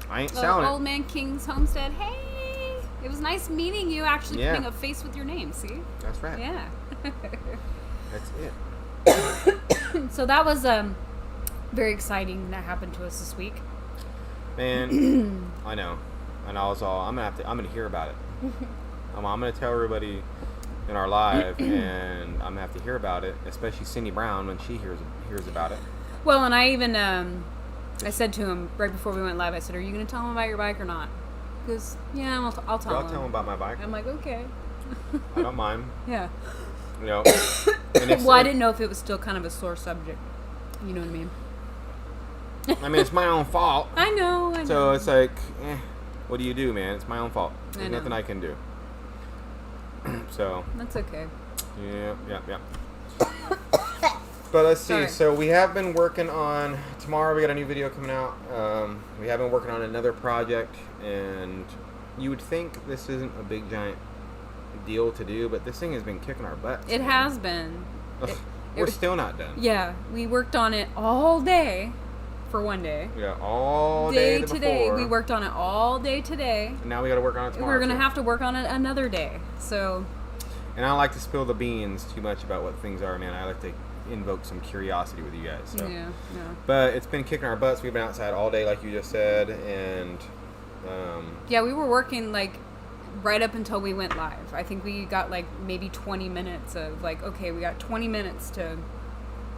I ain't selling it. Old Man King's Homestead. Hey, it was nice meeting you. Actually, putting a face with your name. See. That's right. Yeah. That's it. So that was very exciting. That happened to us this week. Man, I know. And I was all, I'm gonna hear about it. I'm gonna tell everybody in our live, and I'm gonna have to hear about it, especially Cindy Brown when she hears about it. Well, and I even I said to him right before we went live, I said, "Are you gonna tell him about your bike or not?" Because I'll tell him. I'll tell him about my bike. I'm like, okay. I don't mind. Yeah. You know. And I didn't know if it was still kind of a sore subject. You know what I mean? I mean, it's my own fault. I know. So it's like, what do you do, man? It's my own fault. There's nothing I can do. So. That's okay. Yeah. But let's see. Sorry. So we have been working on, tomorrow we got a new video coming out. We have been working on another project, and you would think this isn't a big giant deal to do, but this thing has been kicking our butts. It has been. We're still not done. Yeah, we worked on it all day. For one day. Yeah, all day today. We worked on it all day today. And now we got to work on it tomorrow. We're going to have to work on it another day. So. And I don't like to spill the beans too much about what things are, man. I like to invoke some curiosity with you guys. So. Yeah. But it's been kicking our butts. We've been outside all day, like you just said, and. Yeah, we were working like right up until we went live. I think we got like maybe 20 minutes of like, okay, we got 20 minutes to.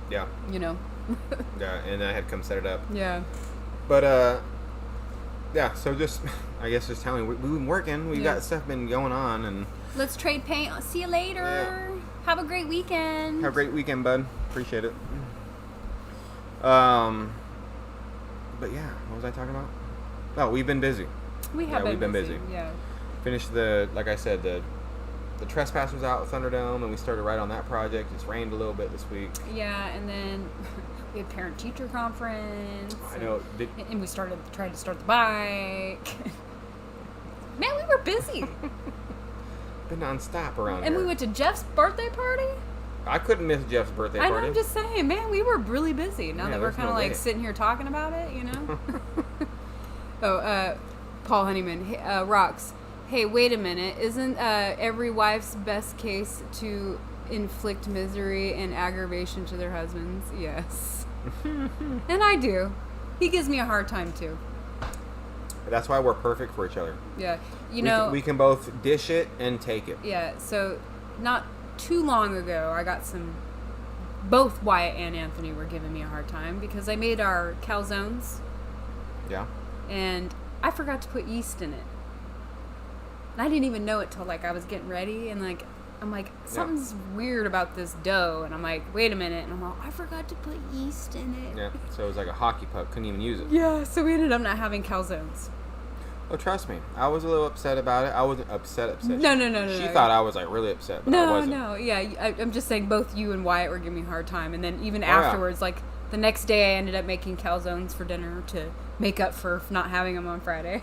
Yeah. You know. Yeah, and I had come set it up. Yeah. But, yeah, so just, I guess just telling you, we've been working. We've got stuff been going on, and... Let's trade paint. I'll see you later. Yeah. Have a great weekend. Have a great weekend, bud. Appreciate it. But, yeah, what was I talking about? Oh, we've been busy. We've been busy. Yeah. Finished like I said, the the Trespassers out at Thunderdome, and we started right on that project. It's rained a little bit this week. Yeah, and then we had parent-teacher conference. I know. And we tried to start the bike. Man, we were busy. Been nonstop around here. And we went to Jeff's birthday party. I couldn't miss Jeff's birthday party. I know, I'm just saying, man, we were really busy. Now that we're kind of sitting here talking about it, you know? Paul Honeyman, Rocks. Hey, wait a minute. Isn't every wife's best case to inflict misery and aggravation to their husbands? Yes. And I do. He gives me a hard time, too. That's why we're perfect for each other. Yeah. We can both dish it and take it. Yeah, so not too long ago, I got both Wyatt and Anthony were giving me a hard time because I made our calzones. Yeah. And I forgot to put yeast in it. And I didn't even know it till I was getting ready, and I'm like, something's weird about this dough, and I'm like, wait a minute, and I'm like, I forgot to put yeast in it. Yeah, so it was like a hockey puck, couldn't even use it. Yeah, so we ended up not having calzones. Oh, trust me, I was a little upset about it. I wasn't upset. No. She thought I was really upset, but I wasn't. No, yeah, I'm just saying both you and Wyatt were giving me a hard time, and then even afterwards, the next day I ended up making calzones for dinner to make up for not having them on Friday.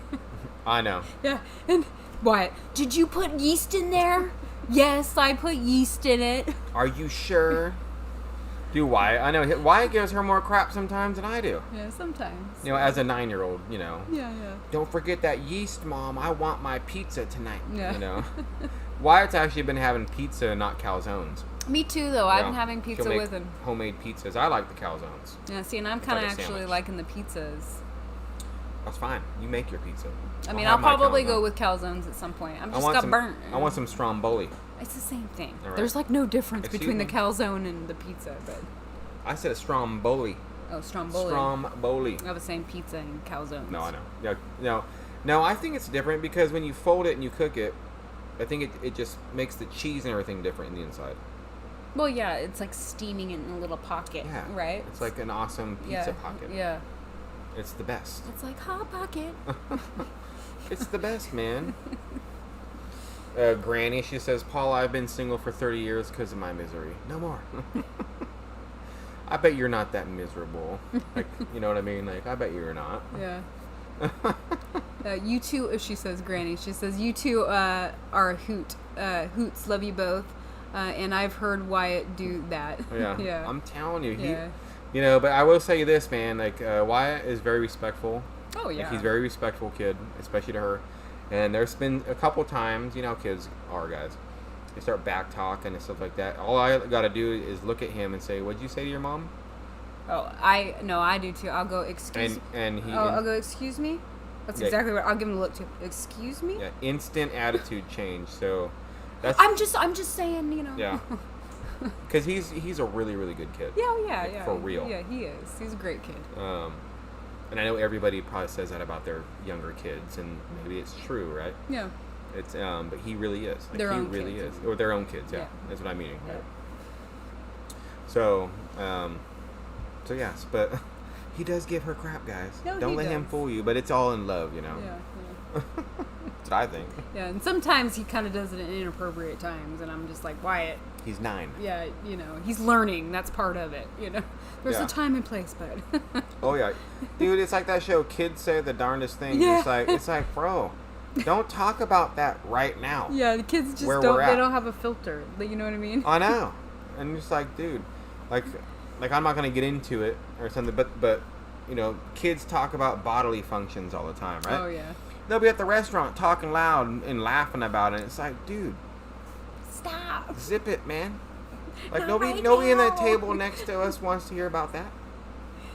I know. Yeah, and Wyatt, did you put yeast in there? Yes, I put yeast in it. Are you sure? Do Wyatt? I know Wyatt gives her more crap sometimes than I do. Yeah, sometimes. As a 9-year-old, Yeah. Don't forget that yeast, Mom. I want my pizza tonight. Yeah. Wyatt's actually been having pizza and not calzones. Me too, though. I've been having pizza with him. Homemade pizzas. I like the calzones. Yeah, see, and I'm kind of actually liking the pizzas. That's fine. You make your pizza. I'll probably go with calzones at some point. I'm just got burnt. I want some stromboli. It's the same thing. Right. There's no difference between the calzone and the pizza, but I said a stromboli. Oh, stromboli. Stromboli. I was saying pizza and calzones. No, I know. No, I think it's different because when you fold it and you cook it, I think it just makes the cheese and everything different in the inside. Well, yeah, it's like steaming it in a little pocket, right? It's like an awesome pizza pocket. Yeah. It's the best. It's like Hot Pocket. It's the best, man. Granny, she says, Paul, I've been single for 30 years because of my misery. No more. I bet you're not that miserable. You know what I mean? I bet you're not. Yeah. You two, she says, Granny, she says, you two are a hoot. Hoots, love you both. And I've heard Wyatt do that. Yeah. Yeah. I'm telling you. Yeah. But I will say this, man. Wyatt is very respectful. Oh, yeah. He's a very respectful kid, especially to her. And there's been a couple times, kids are, guys. They start back talking and stuff like that. All I got to do is look at him and say, what'd you say to your mom? Oh, I do too. I'll go, excuse me. I'll go, excuse me? That's exactly what I'll give him a look to. Excuse me? Yeah, instant attitude change. So that's... I'm just saying, Yeah. Because he's a really, really good kid. Yeah. For real. Yeah, he is. He's a great kid. And I know everybody probably says that about their younger kids, and maybe it's true, right? Yeah. It's but he really is. Their own really kids. is, or their own kids. Yeah, that's what I'm meaning. Yeah. Right? So, so yes, but he does give her crap, guys. No, Don't let him fool you. But it's all in love, Yeah. That's what I think. Yeah, and sometimes he kind of does it at inappropriate times, and I'm just like, Wyatt. He's 9. Yeah, he's learning. That's part of it. There's a time and place, bud. Oh yeah, dude, it's like that show. Kids say the darndest things. Yeah. It's like, bro, don't talk about that right now. Yeah, the kids just don't. They don't have a filter. You know what I mean? I know, and it's like, dude, like I'm not gonna get into it or something, but kids talk about bodily functions all the time, right? Oh yeah. They'll be at the restaurant talking loud and laughing about it. It's like, dude, stop. Zip it, man. Like Not nobody in that table next to us wants to hear about that.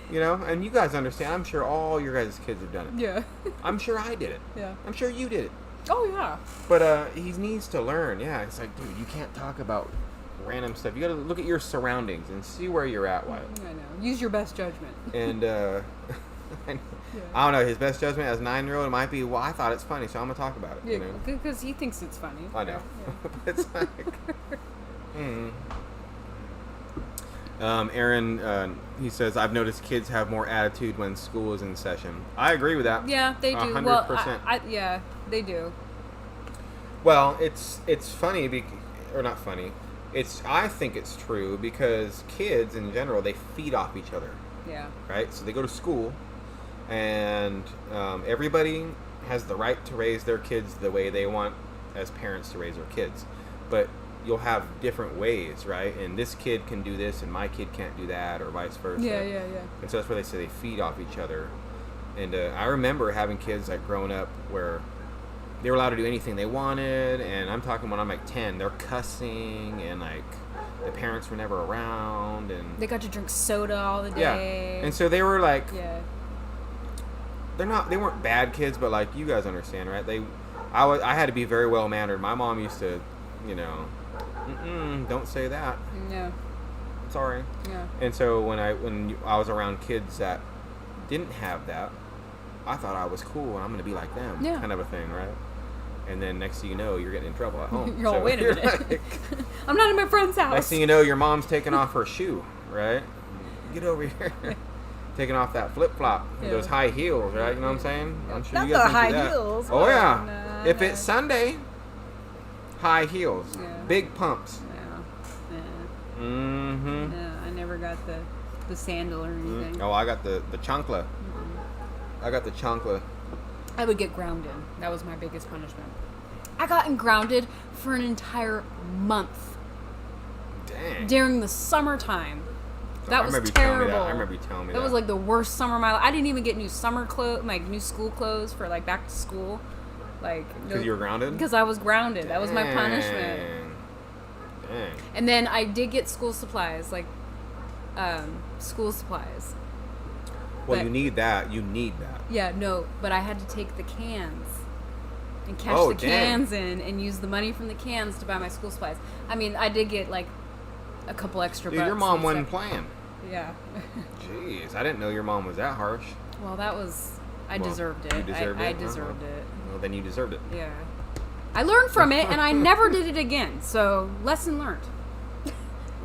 And you guys understand. I'm sure all your guys' kids have done it. Yeah. I'm sure I did it. Yeah. I'm sure you did it. Oh yeah. But he needs to learn. Yeah, it's like, dude, you can't talk about random stuff. You got to look at your surroundings and see where you're at, Wyatt. I know. Use your best judgment. And I don't know. His best judgment as a 9-year-old might be, well, I thought it's funny, so I'm gonna talk about it. Yeah, because he thinks it's funny. I know. Yeah. It's like, Aaron, he says, I've noticed kids have more attitude when school is in session. I agree with that. Yeah, they do. 100%. Well, yeah, they do. Well, it's funny, or not funny. I think it's true because kids in general, they feed off each other. Yeah. Right? So they go to school, and everybody has the right to raise their kids the way they want as parents to raise their kids. But you'll have different ways, right? And this kid can do this, and my kid can't do that, or vice versa. Yeah. And so that's where they say they feed off each other. And I remember having kids like growing up where they were allowed to do anything they wanted, and I'm talking when I'm like 10, they're cussing, and like the parents were never around, and they got to drink soda all the day. Yeah, and so they were like, yeah, they weren't bad kids, but like you guys understand, right? I had to be very well mannered. My mom used to, don't say that. No. Sorry. Yeah. And so when I was around kids that didn't have that, I thought I was cool and I'm going to be like them, kind of a thing, right? And then next thing you know, you're getting in trouble at home. You're all, wait a minute. Like, I'm not in my friend's house. Next thing you know, your mom's taking off her shoe, right? Get over here. Taking off that flip-flop, those high heels, right? You know what I'm saying? I'm sure not you guys the high that. heels. Oh, yeah. No, if it's Sunday, high heels. Yeah. Big pumps. Yeah. Mm-hmm. No, I never got the sandal or anything. Mm-hmm. Oh, I got the chancla. I got the chancla. I would get grounded. That was my biggest punishment. I got grounded for an entire month. Dang. During the summertime. That was terrible. I remember you telling me that. That was like the worst summer of my life. I didn't even get new summer clothes, like new school clothes for like back to school. Like because you were grounded? Because I was grounded. Dang. That was my punishment. Dang. And then I did get school supplies, like school supplies. Well, you need that. You need that. Yeah, no, but I had to take the cans and cash cans in and use the money from the cans to buy my school supplies. I mean, I did get like a couple extra bucks. Your mom wasn't playing. Yeah. Jeez, I didn't know your mom was that harsh. Well, that was... I deserved it. You deserved it? I deserved it. Well, then you deserved it. Yeah. I learned from it, and I never did it again. So, lesson learned.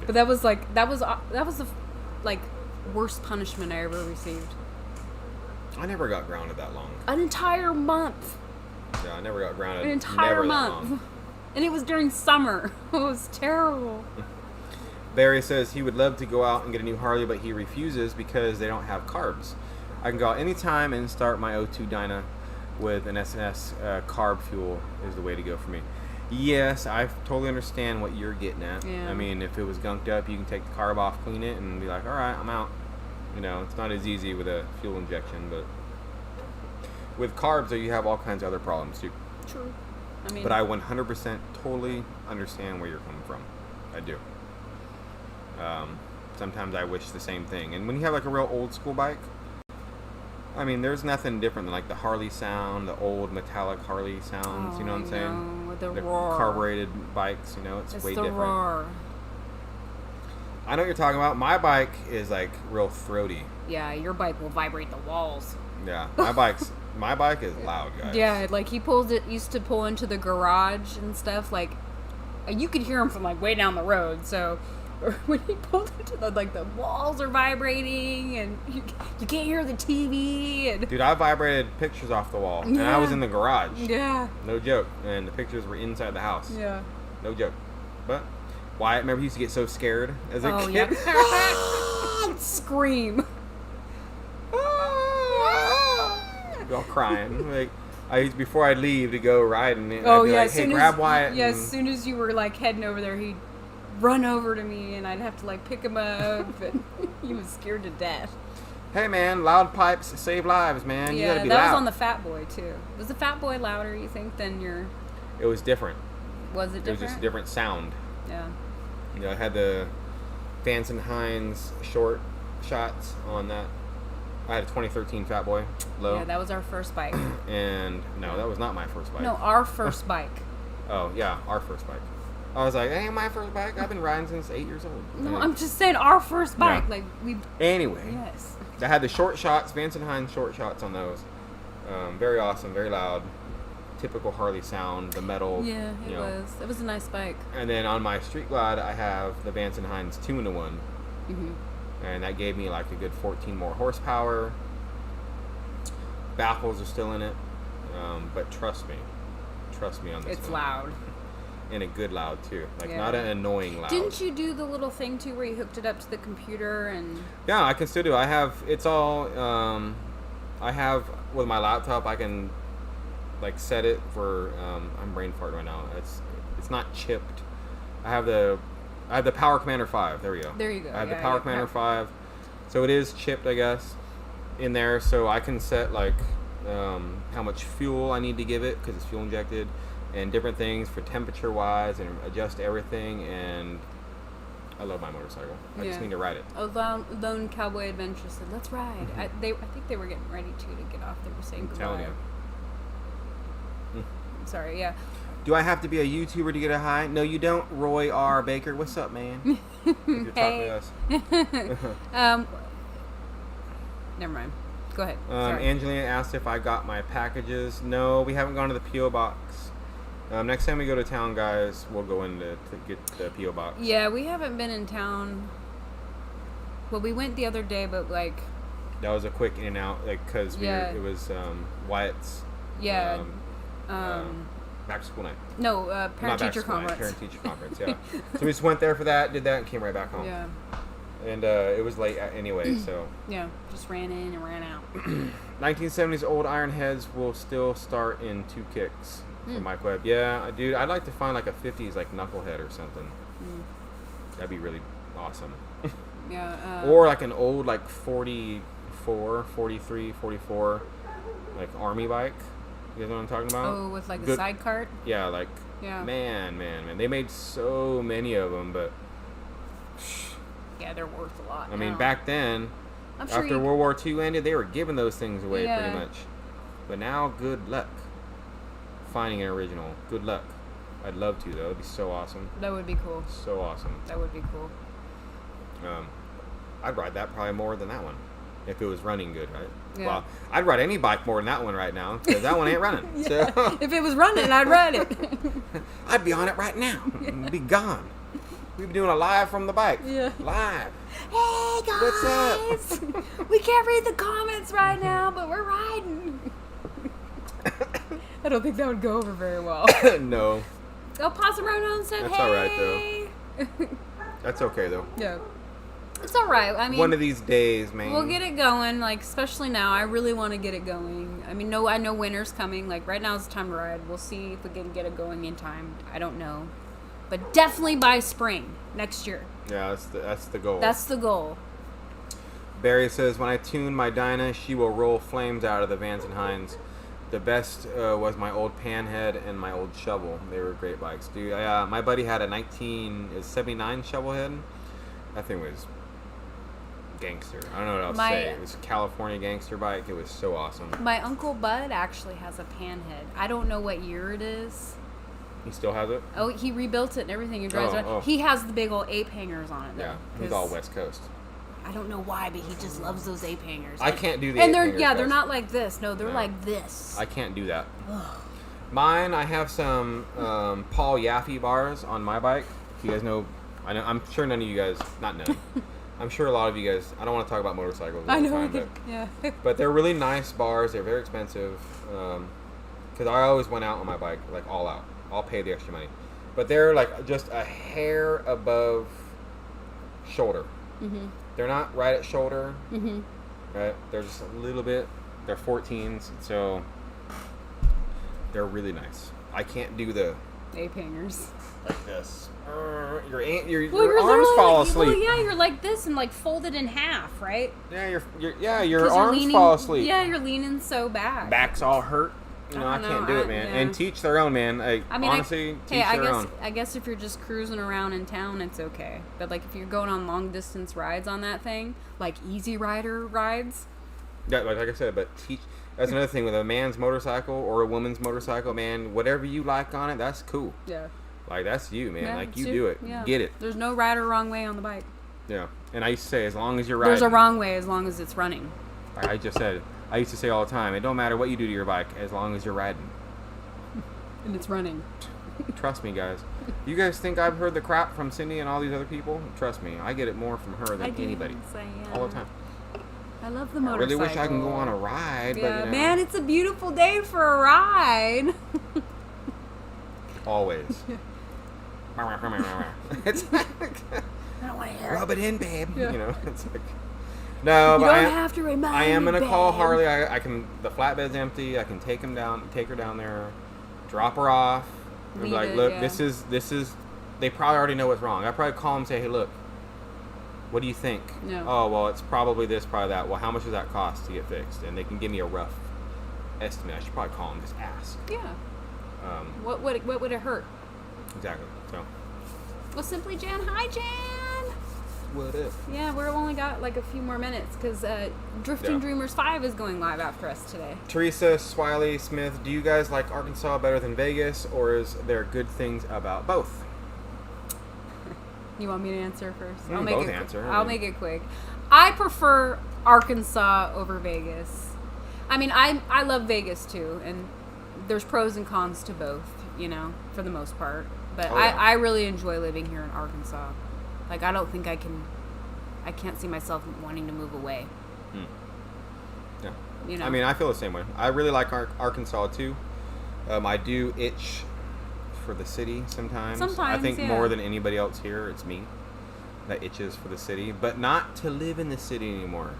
But that was the like worst punishment I ever received. I never got grounded that long. An entire month. Yeah, I never got grounded. An entire month. And it was during summer. It was terrible. Barry says he would love to go out and get a new Harley, but he refuses because they don't have carbs. I can go out anytime and start my O2 Dyna with an SNS carb fuel is the way to go for me. Yes, I totally understand what you're getting at. Yeah. I mean, if it was gunked up, you can take the carb off, clean it, and be like, all right, I'm out. You know, it's not as easy with a fuel injection, but with carbs, though, you have all kinds of other problems too. True. I mean, but I 100% totally understand where you're coming from. I do. Sometimes I wish the same thing. And when you have like a real old school bike, I mean, there's nothing different than like the Harley sound, the old metallic Harley sounds. You know what I'm saying? With the roar. Carbureted bikes, you know, it's way different. Roar. I know what you're talking about. My bike is like real throaty. Yeah, your bike will vibrate the walls. Yeah, my bike is loud, guys. Yeah, like he used to pull into the garage and stuff. Like you could hear him from like way down the road. So when he pulled into the walls are vibrating and you can't hear the TV. And dude, I vibrated pictures off the wall, and I was in the garage. Yeah. No joke, and the pictures were inside the house. Yeah. No joke, but. Wyatt, remember he used to get so scared as a kid? Yeah. Scream. All crying. Like before I'd leave to go riding, oh I'd be yeah, like, hey, grab Wyatt. Yeah, as soon as you were like heading over there, he'd run over to me, and I'd have to like pick him up, and he was scared to death. Hey man, loud pipes save lives, man. You gotta be that loud. was on the Fat Boy too. Was the Fat Boy louder, you think, than your? It was different. Was it different? It was just a different sound. Yeah. You know, I had the Vance and Hines short shots on that. I had a 2013 Fat Boy low. Yeah, that was our first bike. And no, that was not my first bike. No, our first bike. Oh yeah, our first bike. I was like, hey, my first bike. I've been riding since 8 years old. No, I'm just saying our first bike. Yeah. Like we. Anyway. Yes. I had the short shots, Vance and Hines short shots on those. Very awesome, very loud. Typical Harley sound, the metal. Yeah, it was. It was a nice bike. And then on my Street Glide, I have the Vance and Hines 2-in-1. Mm-hmm. And that gave me like a good 14 more horsepower. Baffles are still in it. But trust me, Trust me on this. It's one. loud. And a good loud too, like not an annoying loud. Didn't you do the little thing too where you hooked it up to the computer and? Yeah, I can still do. I have. It's all. I have with my laptop. I can like set it for. I'm brain farting right now. It's not chipped. I have the Power Commander 5. There we go. There you go. I have the Power Commander 5, so it is chipped, I guess, in there. So I can set like how much fuel I need to give it because it's fuel injected. And different things for temperature wise and adjust everything, and I love my motorcycle. I just need to ride it. A lone cowboy adventure said, "Let's ride." I think they were getting ready to get off. They were saying goodbye. Telling you. Sorry, yeah. Do I have to be a YouTuber to get a high? No, you don't. Roy R. Baker, what's up, man? You're hey. Never mind. Go ahead. Angelina asked if I got my packages. No, we haven't gone to the P.O. box. Next time we go to town, guys, we'll go in to get the P.O. box. Yeah, we haven't been in town. Well, we went the other day, but like... That was a quick in and out, like, because it was Wyatt's... Yeah. Back to school night. No, parent-teacher conference. Parent-teacher conference, yeah. So we just went there for that, did that, and came right back home. Yeah. And it was late anyway, so... Yeah, just ran in and ran out. 1970s old iron heads will still start in 2 kicks. From Mike Webb. Yeah, dude, I'd like to find like a 50s like knucklehead or something. That'd be really awesome. Yeah. Or like an old like 44, 43, 44 like army bike. You guys know what I'm talking about? Oh, with like a side cart? Yeah, like man. They made so many of them, but yeah, they're worth a lot. I mean, back then, after World War II ended, they were giving those things away pretty much. But now, good luck finding an original. Good luck. I'd love to though. It'd be so awesome. That would be cool. So awesome. That would be cool. I'd ride that probably more than that one if it was running good, right? Yeah. Well, I'd ride any bike more than that one right now because that one ain't running. Yeah. So if it was running, I'd ride it. I'd be on it right now. It'd be gone. We'd be doing a live from the bike. Yeah. Live. Hey guys. What's up? We can't read the comments right now, but we're riding. I don't think that would go over very well. No. El Pasarono said, That's all right, though. That's okay, though. Yeah. It's all right. I mean, one of these days, man. We'll get it going, like, especially now. I really want to get it going. I mean, I know winter's coming. Like, right now is the time to ride. We'll see if we can get it going in time. I don't know. But definitely by spring next year. Yeah, that's the goal. That's the goal. Barry says, when I tune my Dyna, she will roll flames out of the Vans and Hines. The best was my old Panhead and my old Shovel. They were great bikes, dude. My buddy had a 1979 Shovelhead. That thing was gangster. I don't know what else to say. It was a California gangster bike. It was so awesome. My Uncle Bud actually has a Panhead. I don't know what year it is. He still has it? Oh, he rebuilt it and everything. He drives it. He has the big old ape hangers on it, though. Yeah, he's all West Coast. I don't know why, but he just loves those ape hangers. I can't do the ape hangers. And they're not like this. No, they're like this. I can't do that. Mine, I have some Paul Yaffe bars on my bike. You guys know, I'm sure none of you guys, not none. I'm sure a lot of you guys, I don't want to talk about motorcycles all the time, but they're really nice bars. They're very expensive. Because I always went out on my bike, like all out. I'll pay the extra money. But they're like just a hair above shoulder. Mm-hmm. They're not right at shoulder, right? They're just a little bit. They're 14s, so they're really nice. I can't do the ape hangers like this. Your arms fall asleep. Well, yeah, you're like this and like folded in half, right? Yeah, your arms fall asleep. Yeah, you're leaning so back. Back's all hurt. You know, I can't do it, man. Yeah. And teach their own, man. I mean, honestly, teach their own. I guess if you're just cruising around in town, it's okay. But like if you're going on long distance rides on that thing, like Easy Rider rides. Yeah, like I said, but teach. That's another thing with a man's motorcycle or a woman's motorcycle, man. Whatever you like on it, that's cool. Yeah. Like that's you, man. Yeah, like you do it. Yeah. Get it. There's no right or wrong way on the bike. Yeah. And I used to say, as long as you're riding. There's a wrong way as long as it's running. I just said. I used to say all the time, it don't matter what you do to your bike as long as you're riding. And it's running. Trust me, guys. You guys think I've heard the crap from Cindy and all these other people? Trust me, I get it more from her than anybody. All the time. I love the motorcycle. I really wish I can go on a ride. Yeah, but, man, it's a beautiful day for a ride. Always. It's like, I don't want to hear rub it in, babe. Yeah. You know, it's like, no, you but don't have to remind I am me, gonna call babe. Harley. I can. The flatbed's empty. I can take her down there, drop her off. And be Leave like, it, look, yeah. this is. They probably already know what's wrong. I probably call them and say, hey, look, what do you think? No. Oh, well, it's probably this, probably that. Well, how much does that cost to get fixed? And they can give me a rough estimate. I should probably call them, just ask. Yeah. What would it hurt? Exactly. So. Well, Simply Jan. Hi, Jan. What if? Yeah, we're only got like a few more minutes because Drifting Yeah. Dreamers 5 is going live after us today. Teresa Swiley Smith, do you guys like Arkansas better than Vegas, or is there good things about both? You want me to answer first? Both answer. I'll make it quick. I prefer Arkansas over Vegas. I mean, I love Vegas too, and there's pros and cons to both, you know, for the most part. But Oh, yeah. I really enjoy living here in Arkansas. Like, I don't think I can't see myself wanting to move away. Yeah. You know? I mean, I feel the same way. I really like Arkansas too. I do itch for the city sometimes. I think yeah. more than anybody else here, it's me that itches for the city, but not to live in the city anymore.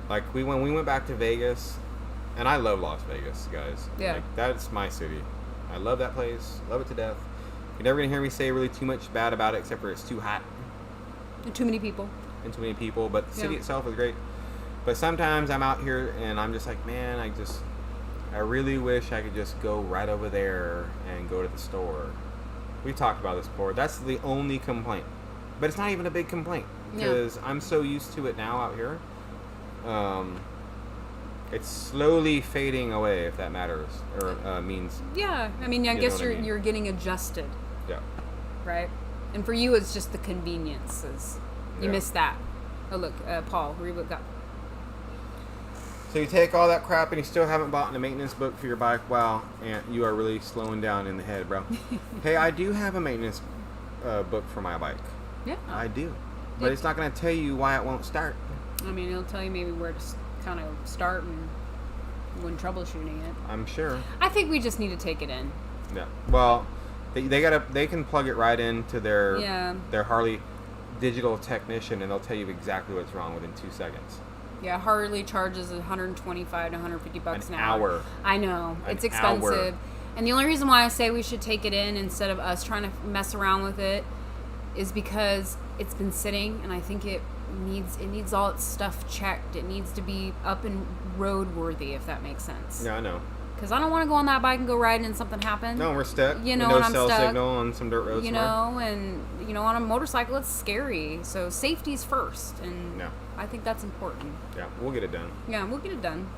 Like when we went back to Vegas, and I love Las Vegas, guys. Yeah. Like, that's my city. I love that place. Love it to death. You're never gonna hear me say really too much bad about it, except for it's too hot And too many people. and too many people. But the city Yeah. itself is great. But sometimes I'm out here and I'm just like, man, I really wish I could just go right over there and go to the store. We talked about this before. That's the only complaint. But it's not even a big complaint because I'm so used to it now out here. It's slowly fading away, if that matters or means. Yeah, I mean, I You guess know what I mean? you're getting adjusted, Yeah. right? And for you, it's just the conveniences. You Yeah. missed that. Oh, look, Paul, read what got. So you take all that crap and you still haven't bought a maintenance book for your bike. Wow, Aunt, you are really slowing down in the head, bro. Hey, I do have a maintenance book for my bike. Yeah. I do. But it's not going to tell you why it won't start. I mean, it'll tell you maybe where to kind of start and when troubleshooting it. I'm sure. I think we just need to take it in. Yeah. Well, they can plug it right into their Harley digital technician and they'll tell you exactly what's wrong within 2 seconds. Yeah, Harley charges $125 to $150 an hour. Hour. I know. It's An expensive. hour. And the only reason why I say we should take it in instead of us trying to mess around with it is because it's been sitting and I think it needs all its stuff checked. It needs to be up and roadworthy, if that makes sense. Yeah, I know. Because I don't want to go on that bike and go riding and something happen. No, we're stuck. You know, no and I'm cell stuck. signal on some dirt roads. You know, and on a motorcycle it's scary. So safety's first, and Yeah. I think that's important. Yeah, we'll get it done. Yeah, we'll get it done.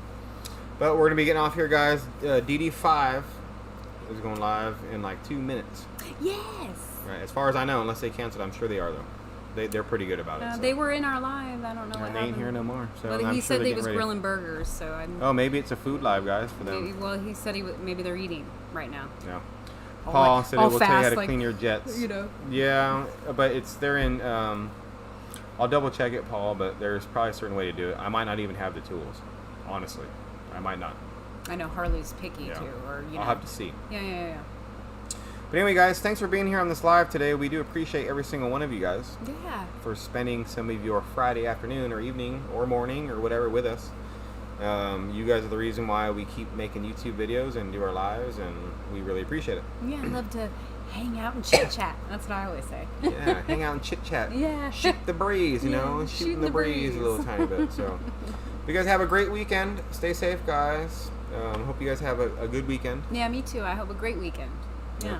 But we're gonna be getting off here, guys. DD5 is going live in like 2 minutes. Yes. Right, as far as I know, unless they canceled, I'm sure they are though. They're pretty good about it. So. They were in our live. I don't know what They ain't happened. here no more. So But I'm he sure said they're they was getting ready. grilling burgers, so I'm. Oh, maybe it's a food live, guys, for them. Maybe, well, he said maybe they're eating right now. Yeah. All Paul like- said all it will tell you how fast, to like, clean your jets. you know. Yeah, but they're in. I'll double check it, Paul. But there's probably a certain way to do it. I might not even have the tools. Honestly, I might not. I know Harley's picky Yeah. too, or I'll have to see. Yeah. But anyway, guys, thanks for being here on this live today. We do appreciate every single one of you guys Yeah. for spending some of your Friday afternoon or evening or morning or whatever with us. You guys are the reason why we keep making YouTube videos and do our lives, and we really appreciate it. Yeah, I love to hang out and chit chat. That's what I always say. Yeah, hang out and chit chat. Yeah. Shoot the breeze, you Yeah, know, shooting the breeze a breeze. little tiny bit. So, you guys have a great weekend. Stay safe, guys. Hope you guys have a good weekend. Yeah, me too. I hope a great weekend. Yeah.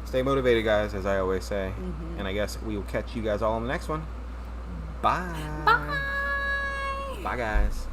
Stay motivated, guys, as I always say. Mm-hmm. And I guess we will catch you guys all in the next one. Bye. Bye. Bye, guys.